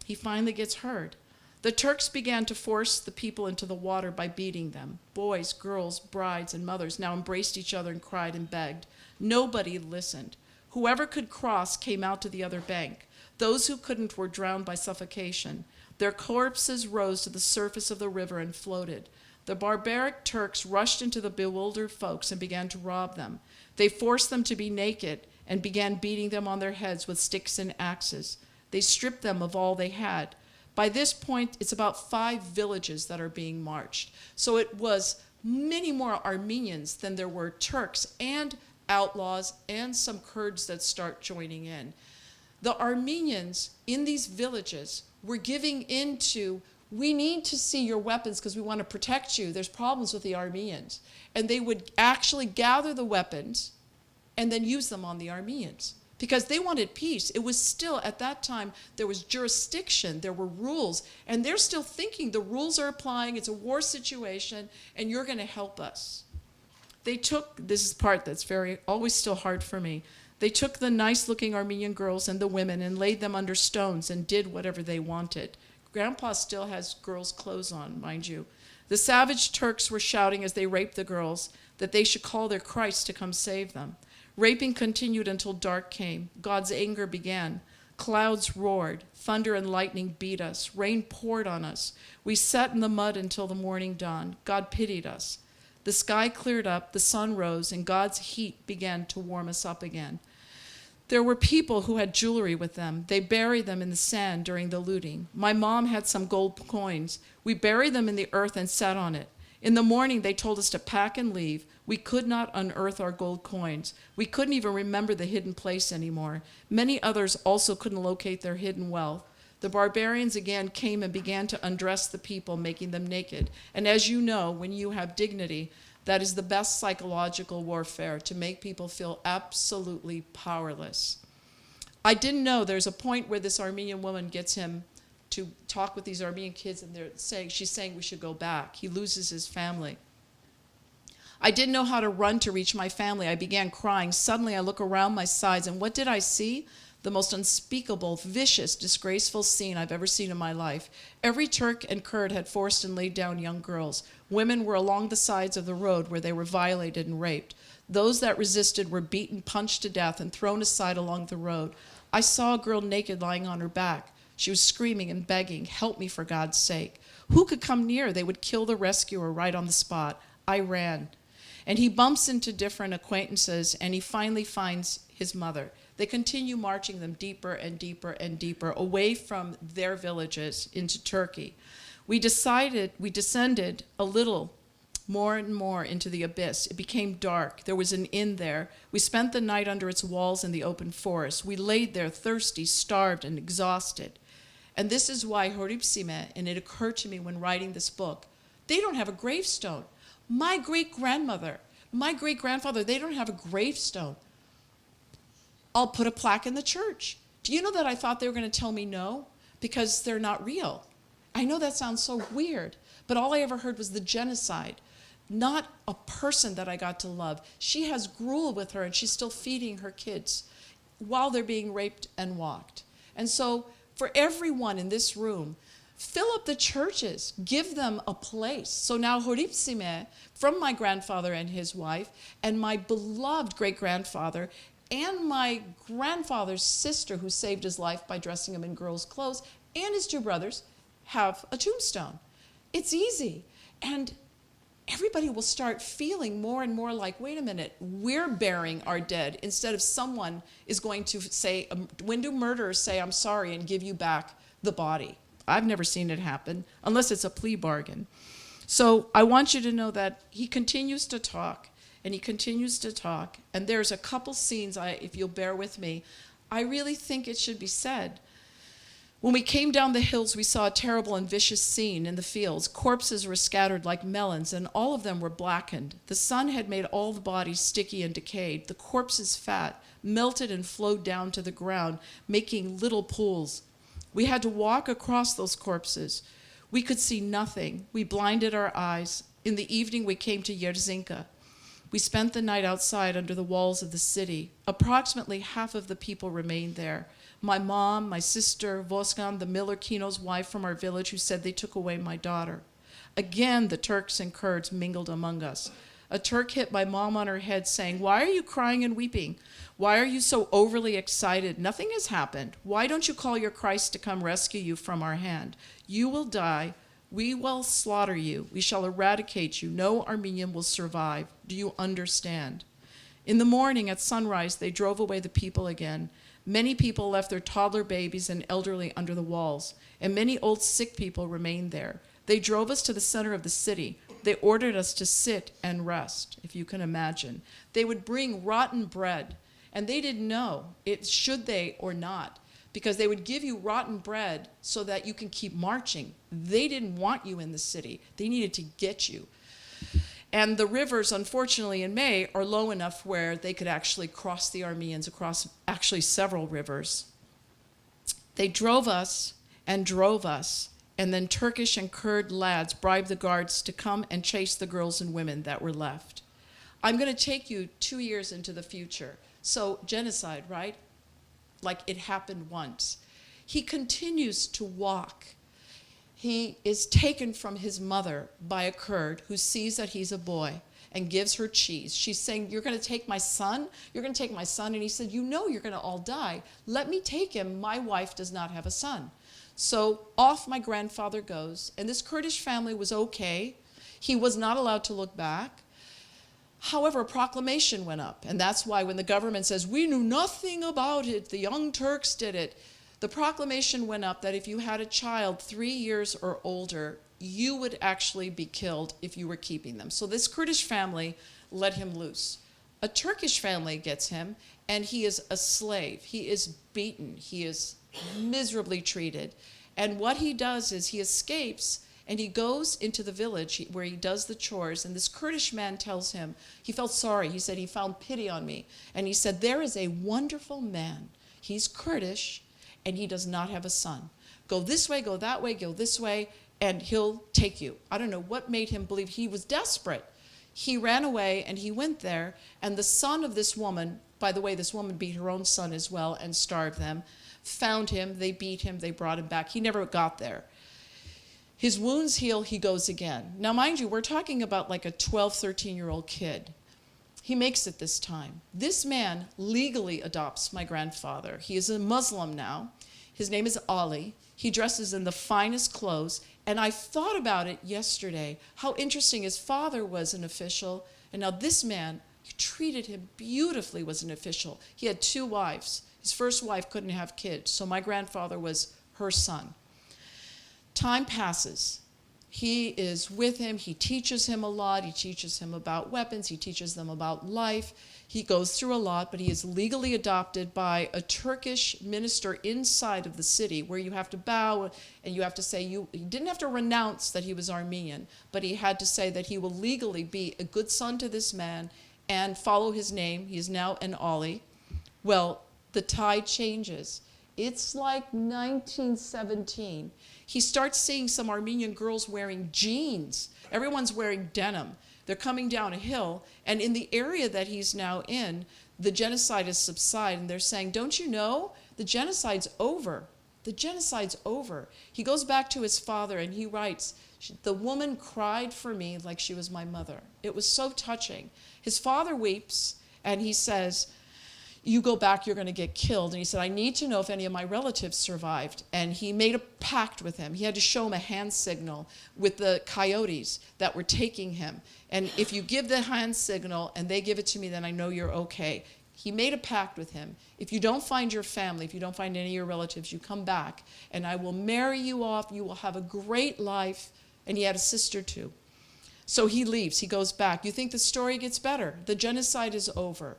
He finally gets heard. The Turks began to force the people into the water by beating them. Boys, girls, brides, and mothers now embraced each other and cried and begged. Nobody listened. Whoever could cross came out to the other bank. Those who couldn't were drowned by suffocation. Their corpses rose to the surface of the river and floated. The barbaric Turks rushed into the bewildered folks and began to rob them. They forced them to be naked and began beating them on their heads with sticks and axes. They stripped them of all they had. By this point, it's about 5 villages that are being marched. So it was many more Armenians than there were Turks, and outlaws and some Kurds that start joining in. The Armenians in these villages were giving into, we need to see your weapons because we want to protect you. There's problems with the Armenians. And they would actually gather the weapons and then use them on the Armenians because they wanted peace. It was still, at that time, there was jurisdiction, there were rules, and they're still thinking the rules are applying, it's a war situation, and you're going to help us. They took, this is the part that's always still hard for me, they took the nice-looking Armenian girls and the women and laid them under stones and did whatever they wanted. Grandpa still has girls' clothes on, mind you. The savage Turks were shouting as they raped the girls that they should call their Christ to come save them. Raping continued until dark came. God's anger began. Clouds roared. Thunder and lightning beat us. Rain poured on us. We sat in the mud until the morning dawned. God pitied us. The sky cleared up, the sun rose, and God's heat began to warm us up again. There were people who had jewelry with them. They buried them in the sand during the looting. My mom had some gold coins. We buried them in the earth and sat on it. In the morning, they told us to pack and leave. We could not unearth our gold coins. We couldn't even remember the hidden place anymore. Many others also couldn't locate their hidden wealth. The barbarians again came and began to undress the people, making them naked. And as you know, when you have dignity, that is the best psychological warfare, to make people feel absolutely powerless. I didn't know there's a point where this Armenian woman gets him to talk with these Armenian kids, and she's saying we should go back. He loses his family. I didn't know how to run to reach my family. I began crying. Suddenly I look around my sides, and what did I see? The most unspeakable, vicious, disgraceful scene I've ever seen in my life. Every Turk and Kurd had forced and laid down young girls. Women were along the sides of the road where they were violated and raped. Those that resisted were beaten, punched to death, and thrown aside along the road. I saw a girl naked lying on her back. She was screaming and begging, "Help me for God's sake." Who could come near? They would kill the rescuer right on the spot. I ran. And he bumps into different acquaintances, and he finally finds his mother. They continue marching them deeper and deeper and deeper away from their villages into Turkey. We descended a little more and more into the abyss. It became dark. There was an inn there. We spent the night under its walls in the open forest. We laid there thirsty, starved, and exhausted. And this is why Horipsime, and it occurred to me when writing this book, they don't have a gravestone. My great-grandmother, my great-grandfather, they don't have a gravestone. I'll put a plaque in the church. Do you know that I thought they were going to tell me no? Because they're not real. I know that sounds so weird, but all I ever heard was the genocide, not a person that I got to love. She has gruel with her, and she's still feeding her kids while they're being raped and walked. And so for everyone in this room, fill up the churches, give them a place. So now Horipsime, from my grandfather and his wife, and my beloved great-grandfather, and my grandfather's sister who saved his life by dressing him in girls' clothes, and his two brothers have a tombstone. It's easy. And everybody will start feeling more and more like, wait a minute, we're burying our dead instead of someone is going to say, when do murderers say, I'm sorry, and give you back the body? I've never seen it happen, unless it's a plea bargain. So I want you to know that he continues to talk, and he continues to talk. And there's a couple scenes, if you'll bear with me, I really think it should be said. When we came down the hills, we saw a terrible and vicious scene in the fields. Corpses were scattered like melons, and all of them were blackened. The sun had made all the bodies sticky and decayed. The corpses' fat melted and flowed down to the ground, making little pools. We had to walk across those corpses. We could see nothing. We blinded our eyes. In the evening, we came to Yerzinka. We spent the night outside under the walls of the city. Approximately half of the people remained there. My mom, my sister, Voskan, the miller Kino's wife from our village, who said they took away my daughter. Again, the Turks and Kurds mingled among us. A Turk hit my mom on her head, saying, "Why are you crying and weeping? Why are you so overly excited? Nothing has happened. Why don't you call your Christ to come rescue you from our hand? You will die. We will slaughter you. We shall eradicate you. No Armenian will survive. Do you understand?" In the morning at sunrise, they drove away the people again. Many people left their toddler babies and elderly under the walls, and many old sick people remained there. They drove us to the center of the city. They ordered us to sit and rest, if you can imagine. They would bring rotten bread, and they didn't know should they or not, because they would give you rotten bread so that you can keep marching. They didn't want you in the city. They needed to get you. And the rivers, unfortunately, in May are low enough where they could actually cross the Armenians across actually several rivers. They drove us, and then Turkish and Kurd lads bribed the guards to come and chase the girls and women that were left. I'm going to take you 2 years into the future. So genocide, right? Like it happened once. He continues to walk. He is taken from his mother by a Kurd who sees that he's a boy and gives her cheese. She's saying, you're going to take my son? You're going to take my son? And he said, you know you're going to all die. Let me take him. My wife does not have a son. So off my grandfather goes. And this Kurdish family was okay. He was not allowed to look back. However, a proclamation went up. And that's why when the government says, we knew nothing about it, the Young Turks did it, the proclamation went up that if you had a child 3 years or older, you would actually be killed if you were keeping them. So this Kurdish family let him loose. A Turkish family gets him, and he is a slave. He is beaten. He is miserably treated. And what he does is he escapes, and he goes into the village where he does the chores, and this Kurdish man tells him, he felt sorry. He said, he found pity on me. And he said, there is a wonderful man. He's Kurdish, and he does not have a son. Go this way, go that way, go this way, and he'll take you. I don't know what made him believe. He was desperate. He ran away, and he went there, and the son of this woman, by the way, this woman beat her own son as well and starved them, found him, they beat him, they brought him back. He never got there. His wounds heal, he goes again. Now, mind you, we're talking about like a 12, 13-year-old kid. He makes it this time. This man legally adopts my grandfather. He is a Muslim now. His name is Ali. He dresses in the finest clothes. And I thought about it yesterday, how interesting his father was an official. And now this man, he treated him beautifully, was an official. He had 2 wives. His first wife couldn't have kids, so my grandfather was her son. Time passes. He is with him. He teaches him a lot. He teaches him about weapons. He teaches them about life. He goes through a lot, but he is legally adopted by a Turkish minister inside of the city where you have to bow and you have to say, he didn't have to renounce that he was Armenian, but he had to say that he will legally be a good son to this man and follow his name. He is now an Ali. Well, the tide changes. It's like 1917. He starts seeing some Armenian girls wearing jeans. Everyone's wearing denim. They're coming down a hill, and in the area that he's now in, the genocide has subsided, and they're saying, don't you know, the genocide's over. The genocide's over. He goes back to his father, and he writes, the woman cried for me like she was my mother. It was so touching. His father weeps, and he says, you go back, you're going to get killed. And he said, I need to know if any of my relatives survived. And he made a pact with him. He had to show him a hand signal with the coyotes that were taking him. And if you give the hand signal and they give it to me, then I know you're okay. He made a pact with him. If you don't find your family, if you don't find any of your relatives, you come back and I will marry you off. You will have a great life. And he had a sister too. So he leaves. He goes back. You think the story gets better? The genocide is over.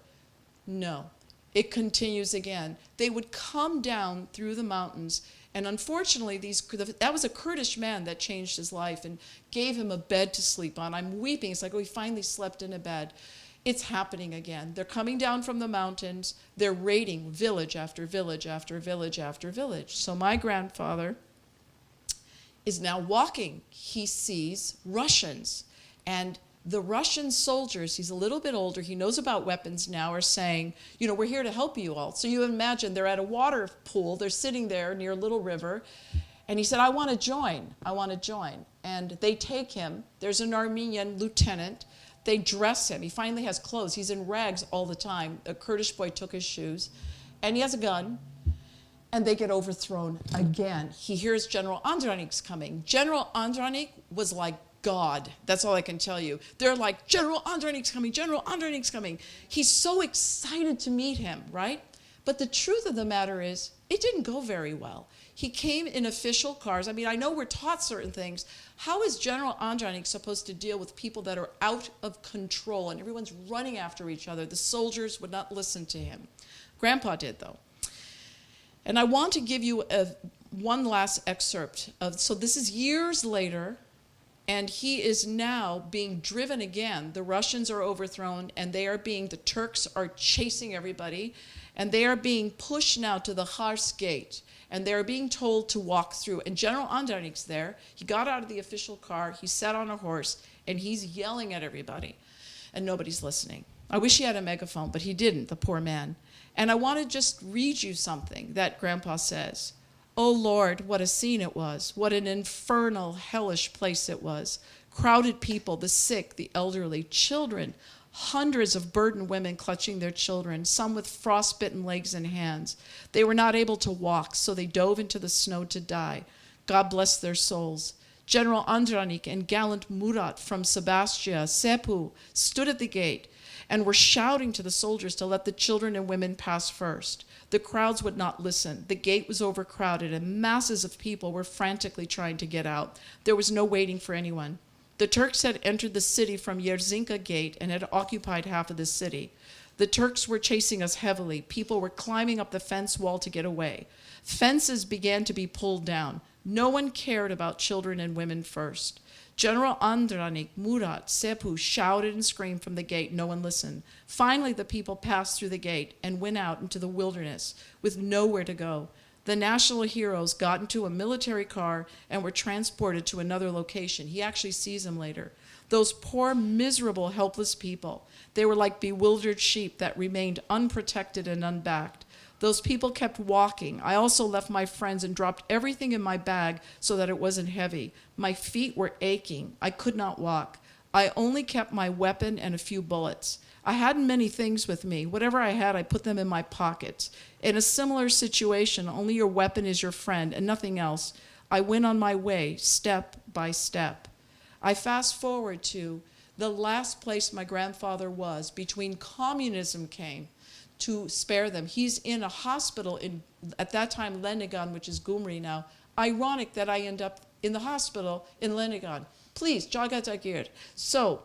No. It continues again. They would come down through the mountains, and unfortunately, that was a Kurdish man that changed his life and gave him a bed to sleep on. I'm weeping. It's like, oh, he finally slept in a bed. It's happening again. They're coming down from the mountains. They're raiding village after village after village after village. So my grandfather is now walking. He sees Russians, and the Russian soldiers, he's a little bit older, he knows about weapons now, are saying, you know, we're here to help you all. So you imagine they're at a water pool, they're sitting there near a little river, and he said, I want to join, I want to join. And they take him, there's an Armenian lieutenant, they dress him, he finally has clothes, he's in rags all the time, a Kurdish boy took his shoes, and he has a gun, and they get overthrown again. He hears General Andranik's coming. General Andranik was like God. That's all I can tell you. They're like, General Andranik's coming, General Andranik's coming. He's so excited to meet him, right? But the truth of the matter is, It didn't go very well. He came in official cars. I mean, I know we're taught certain things. How is General Andronik supposed to deal with people that are out of control and everyone's running after each other? The soldiers would not listen to him. Grandpa did, though. And I want to give you one last excerpt so this is years later, and he is now being driven again. The Russians are overthrown, and the Turks are chasing everybody, and they are being pushed now to the Hars Gate, and they're being told to walk through. And General Andronik's there. He got out of the official car, he sat on a horse, and he's yelling at everybody, and nobody's listening. I wish he had a megaphone, but he didn't, the poor man. And I want to just read you something that Grandpa says. Oh Lord, what a scene it was. What an infernal, hellish place it was. Crowded people, the sick, the elderly, children, hundreds of burdened women clutching their children, some with frostbitten legs and hands. They were not able to walk, so they dove into the snow to die. God bless their souls. General Andronik and gallant Murat from Sebastia, Sepu, stood at the gate and were shouting to the soldiers to let the children and women pass first. The crowds would not listen. The gate was overcrowded, and masses of people were frantically trying to get out. There was no waiting for anyone. The Turks had entered the city from Yerzinka Gate and had occupied half of the city. The Turks were chasing us heavily. People were climbing up the fence wall to get away. Fences began to be pulled down. No one cared about children and women first. General Andronik, Murat, Sepu shouted and screamed from the gate. No one listened. Finally, the people passed through the gate and went out into the wilderness with nowhere to go. The national heroes got into a military car and were transported to another location. He actually sees them later. Those poor, miserable, helpless people. They were like bewildered sheep that remained unprotected and unbacked. Those people kept walking. I also left my friends and dropped everything in my bag so that it wasn't heavy. My feet were aching. I could not walk. I only kept my weapon and a few bullets. I hadn't many things with me. Whatever I had, I put them in my pockets. In a similar situation, only your weapon is your friend and nothing else. I went on my way, step by step. I fast forward to the last place my grandfather was between communism came to spare them. He's in a hospital in, at that time, Lenigan, which is Gumri now. Ironic that I end up in the hospital in Lenigan. Please, Jagatagir. So,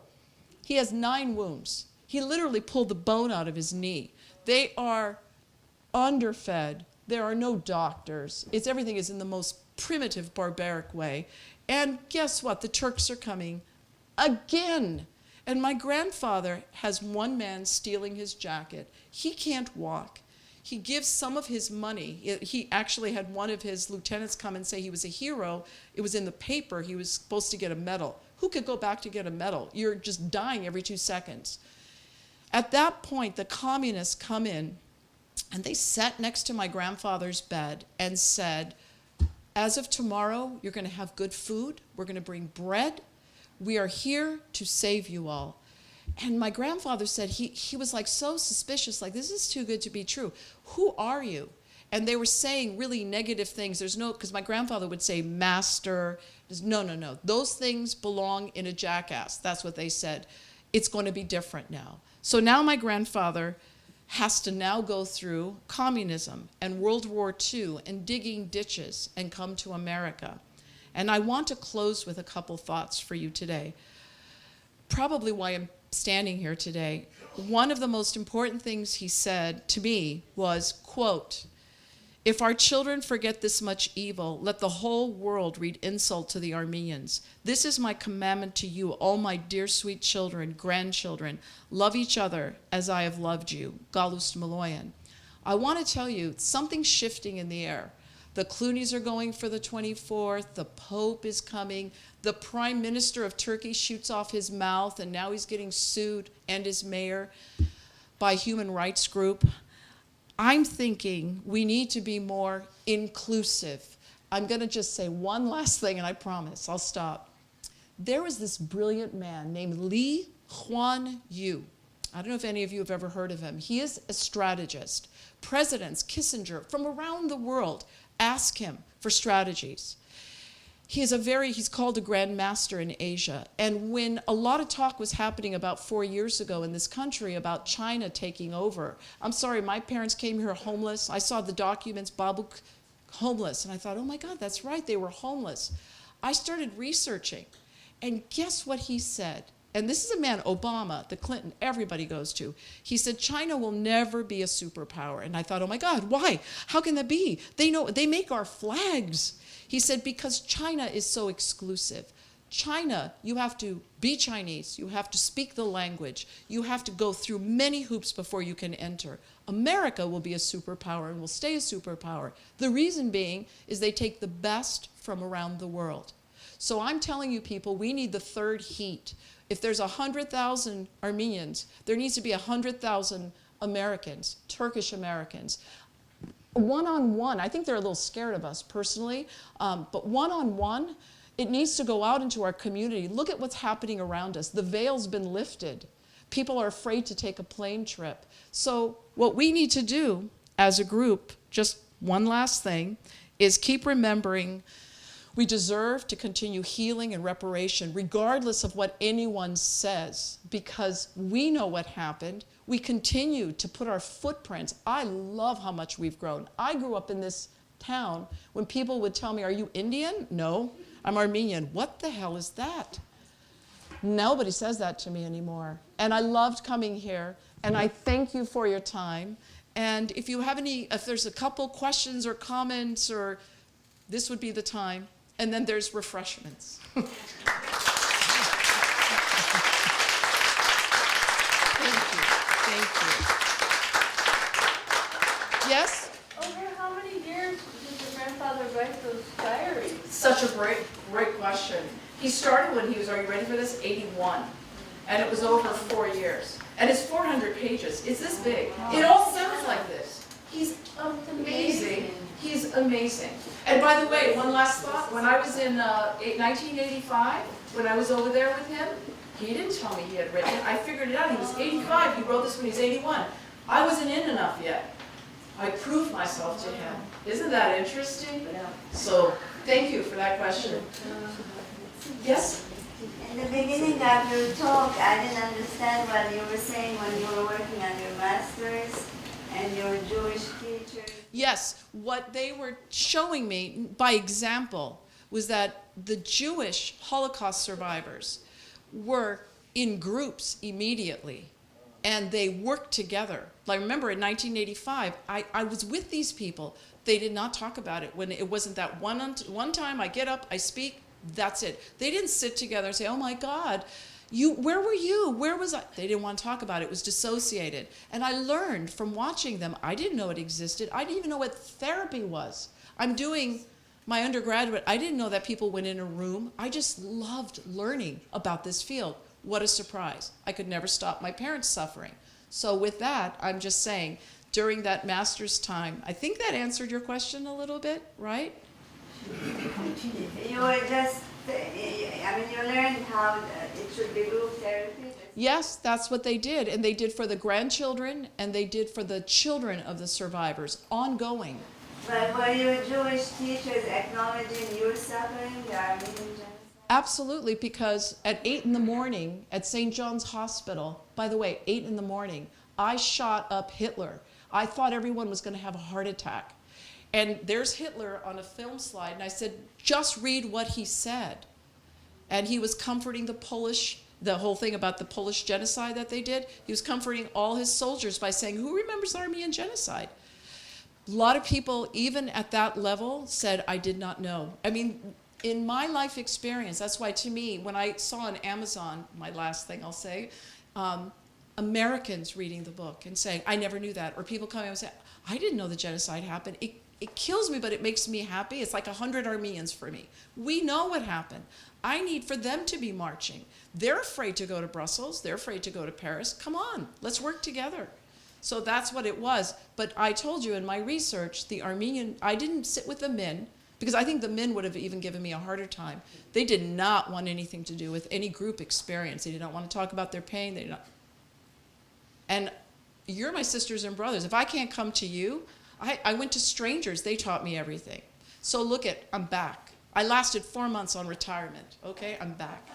he has 9 wounds. He literally pulled the bone out of his knee. They are underfed. There are no doctors. Everything is in the most primitive, barbaric way. And guess what? The Turks are coming again. And my grandfather has one man stealing his jacket. He can't walk. He gives some of his money. He actually had one of his lieutenants come and say he was a hero. It was in the paper. He was supposed to get a medal. Who could go back to get a medal? You're just dying every 2 seconds. At that point, the communists come in, and they sat next to my grandfather's bed and said, as of tomorrow, you're going to have good food. We're going to bring bread. We are here to save you all. And my grandfather said he was like so suspicious, like this is too good to be true. Who are you? And they were saying really negative things. There's no, because my grandfather would say master. No. Those things belong in a jackass. That's what they said. It's going to be different now. So now my grandfather has to now go through communism and World War II and digging ditches and come to America. And I want to close with a couple thoughts for you today. Probably why I'm standing here today. One of the most important things he said to me was, quote, if our children forget this much evil, let the whole world read insult to the Armenians. This is my commandment to you, all my dear sweet children, grandchildren. Love each other as I have loved you. Galust Maloyan. I want to tell you, something's shifting in the air. The Clooneys are going for the 24th. The Pope is coming. The Prime Minister of Turkey shoots off his mouth, and now he's getting sued, and his mayor, by a human rights group. I'm thinking we need to be more inclusive. I'm going to just say one last thing, and I promise I'll stop. There was this brilliant man named Lee Kuan Yew. I don't know if any of you have ever heard of him. He is a strategist. Presidents, Kissinger, from around the world ask him for strategies. he's called a Grand Master in Asia. And when a lot of talk was happening about 4 years ago in this country about China taking over, I'm sorry, my parents came here homeless. I saw the documents, Babuk, homeless. And I thought, oh my God, that's right, they were homeless. I started researching. And guess what he said? And this is a man, Obama, the Clinton, everybody goes to. He said, China will never be a superpower. And I thought, oh my God, why? How can that be? They make our flags. He said, because China is so exclusive. China, you have to be Chinese. You have to speak the language. You have to go through many hoops before you can enter. America will be a superpower and will stay a superpower. The reason being is they take the best from around the world. So I'm telling you people, we need the third heat. If there's 100,000 Armenians, there needs to be 100,000 Americans, Turkish Americans. One-on-one, I think they're a little scared of us personally, but one-on-one, it needs to go out into our community. Look at what's happening around us. The veil's been lifted. People are afraid to take a plane trip. So what we need to do as a group, just one last thing, is keep remembering we deserve to continue healing and reparation regardless of what anyone says, because we know what happened. We continue to put our footprints. I love how much we've grown. I grew up in this town when people would tell me, are you Indian? No, I'm Armenian. What the hell is that? Nobody says that to me anymore. And I loved coming here, and I thank you for your time. And if you have if there's a couple questions or comments, or this would be the time. And then there's refreshments. Thank you. Yes? Over how many years did your grandfather write those diaries? Such a great question. He started when he was, are you ready for this? 81. And it was over 4 years. And it's 400 pages. It's this big. It all sounds like this. He's amazing. He's amazing. And by the way, one last thought. When I was in 1985, when I was over there with him, he didn't tell me he had written it. I figured it out. He was 85. He wrote this when he was 81. I wasn't in enough yet. I proved myself to him. Isn't that interesting? So thank you for that question. Yes? In the beginning of your talk, I didn't understand what you were saying when you were working on your master's and your Jewish teachers. Yes, what they were showing me by example was that the Jewish Holocaust survivors were in groups immediately, and they worked together. Like, remember in 1985, I was with these people. They did not talk about it. When it wasn't that one time I get up, I speak, that's it. They didn't sit together and say, oh my God, where were you? Where was I? They didn't want to talk about it. It was dissociated. And I learned from watching them. I didn't know it existed. I didn't even know what therapy was. I'm doing my undergraduate. I didn't know that people went in a room. I just loved learning about this field. What a surprise. I could never stop my parents suffering. So with that, I'm just saying, during that master's time, I think that answered your question a little bit, right? You were just, you learned how it should be group therapy. Yes, that's what they did. And they did for the grandchildren, and they did for the children of the survivors, ongoing. But were your Jewish teachers acknowledging your suffering, the Armenian genocide? Absolutely, because at 8 in the morning at St. John's Hospital, by the way, 8 in the morning, I shot up Hitler. I thought everyone was going to have a heart attack. And there's Hitler on a film slide, and I said, just read what he said. And he was comforting the whole thing about the Polish genocide that they did. He was comforting all his soldiers by saying, who remembers the Armenian genocide? A lot of people, even at that level, said, I did not know. I mean, in my life experience, that's why to me, when I saw on Amazon, my last thing I'll say, Americans reading the book and saying, I never knew that. Or people coming and saying, I didn't know the genocide happened. It kills me, but it makes me happy. It's like 100 Armenians for me. We know what happened. I need for them to be marching. They're afraid to go to Brussels. They're afraid to go to Paris. Come on, let's work together. So that's what it was. But I told you in my research, I didn't sit with the men, because I think the men would have even given me a harder time. They did not want anything to do with any group experience. They did not want to talk about their pain. And you're my sisters and brothers. If I can't come to you, I went to strangers. They taught me everything. So look I'm back. I lasted 4 months on retirement. Okay, I'm back.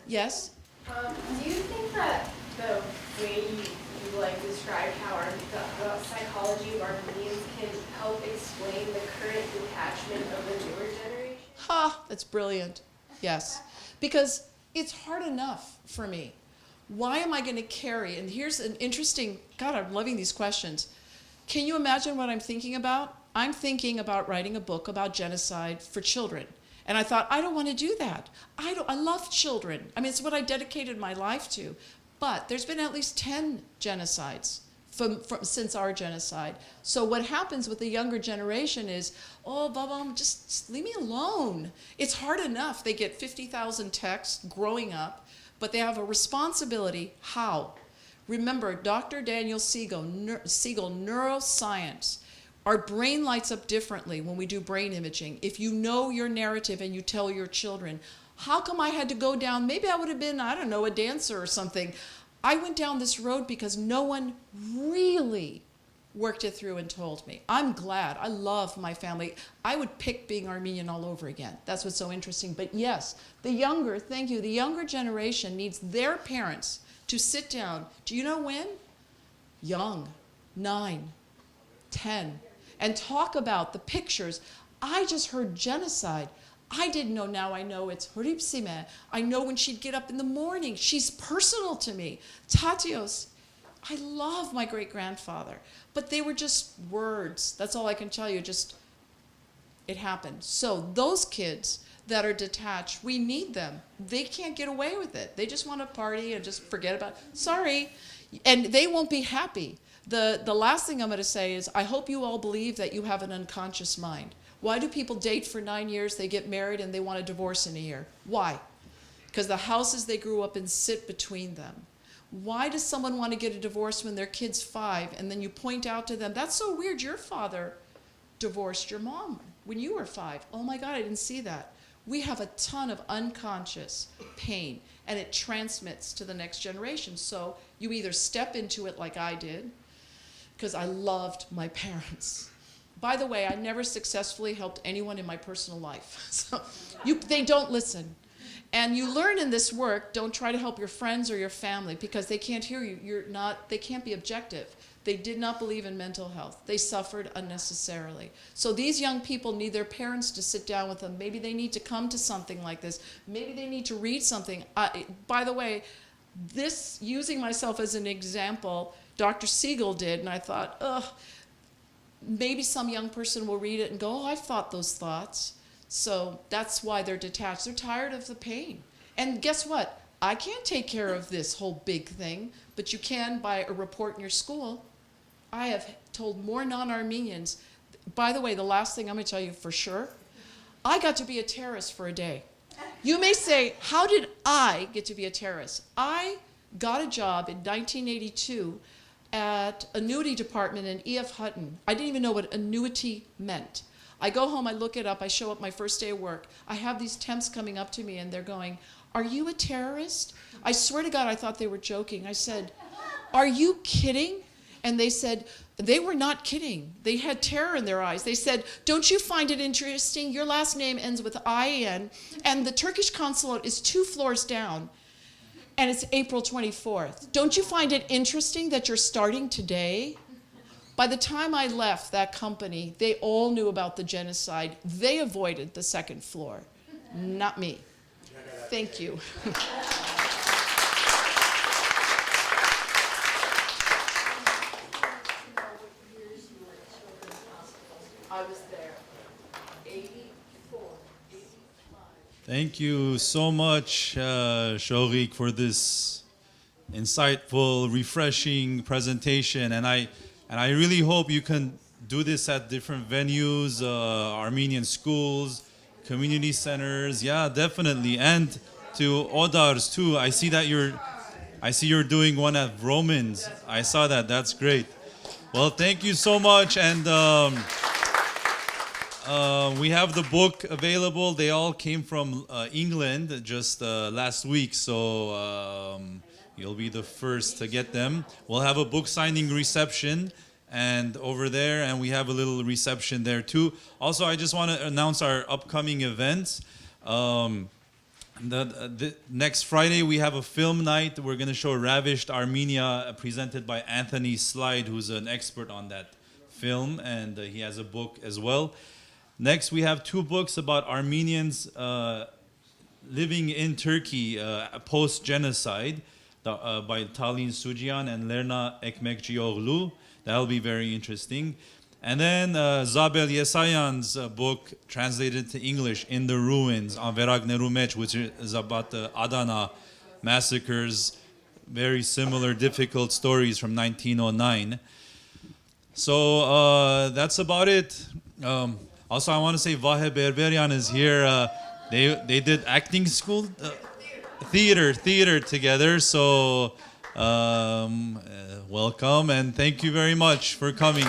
Yes? Do you think that the way you like described how the psychology of Armenians can help explain the current detachment of the newer generation? Ha, that's brilliant. Yes, because it's hard enough for me. Why am I going to carry? And here's an interesting, God, I'm loving these questions. Can you imagine what I'm thinking about? I'm thinking about writing a book about genocide for children. And I thought, I don't want to do that. I love children. I mean, it's what I dedicated my life to. But there's been at least 10 genocides since our genocide. So what happens with the younger generation is, oh, Baba, just leave me alone. It's hard enough. They get 50,000 texts growing up, but they have a responsibility. How? Remember, Dr. Daniel Siegel, neuroscience. Our brain lights up differently when we do brain imaging. If you know your narrative and you tell your children, how come I had to go down? Maybe I would have been, I don't know, a dancer or something. I went down this road because no one really worked it through and told me. I'm glad. I love my family. I would pick being Armenian all over again. That's what's so interesting. But yes, the younger generation needs their parents to sit down. Do you know when? Young, 9, 10, and talk about the pictures. I just heard genocide. I didn't know, now I know it's Horipsime. I know when she'd get up in the morning. She's personal to me. Tatios. I love my great-grandfather. But they were just words. That's all I can tell you. Just, it happened. So those kids that are detached, we need them. They can't get away with it. They just want to party and just forget about it. Sorry. And they won't be happy. The last thing I'm going to say is, I hope you all believe that you have an unconscious mind. Why do people date for 9 years, they get married, and they want a divorce in a year? Why? Because the houses they grew up in sit between them. Why does someone want to get a divorce when their kid's 5, and then you point out to them, that's so weird, your father divorced your mom when you were 5. Oh my God, I didn't see that. We have a ton of unconscious pain, and it transmits to the next generation. So you either step into it like I did, because I loved my parents. By the way, I never successfully helped anyone in my personal life. So they don't listen. And you learn in this work, don't try to help your friends or your family because they can't hear you. They can't be objective. They did not believe in mental health. They suffered unnecessarily. So these young people need their parents to sit down with them. Maybe they need to come to something like this. Maybe they need to read something. By the way, this, using myself as an example, Dr. Siegel did, and I thought, ugh, maybe some young person will read it and go, oh, I've thought those thoughts. So that's why they're detached. They're tired of the pain. And guess what? I can't take care of this whole big thing, but you can by a report in your school. I have told more non-Armenians. By the way, the last thing I'm going to tell you for sure, I got to be a terrorist for a day. You may say, how did I get to be a terrorist? I got a job in 1982 at annuity department in E.F. Hutton. I didn't even know what annuity meant. I go home, I look it up, I show up my first day of work. I have these temps coming up to me and they're going, are you a terrorist? I swear to God, I thought they were joking. I said, are you kidding? And they said, they were not kidding. They had terror in their eyes. They said, don't you find it interesting? Your last name ends with I-N, and the Turkish consulate is 2 floors down, and it's April 24th. Don't you find it interesting that you're starting today? By the time I left that company, they all knew about the genocide. They avoided the 2nd floor, not me. Thank you. I was there, 84, 85. Thank you so much, Shoghagat, for this insightful, refreshing presentation. And I really hope you can do this at different venues, Armenian schools, community centers. Yeah, definitely. And to Odars too. I see you're doing one at Romans. I saw that. That's great. Well, thank you so much. And we have the book available. They all came from England just last week, so you'll be the first to get them. We'll have a book signing reception, and over there, and we have a little reception there too. Also, I just want to announce our upcoming events. The next Friday we have a film night. We're going to show Ravished Armenia, presented by Anthony Slide, who's an expert on that film, and he has a book as well. Next we have 2 books about Armenians living in Turkey post-genocide, by Talin Sujian and Lerna Ekmekcioglu. That'll be very interesting. And then Zabel Yesayan's book, translated to English, In the Ruins, on Veragneru Mech, which is about the Adana massacres, very similar, difficult stories from 1909. So that's about it. Also, I want to say Vahe Berberian is here. They did acting school, theater together. So welcome and thank you very much for coming.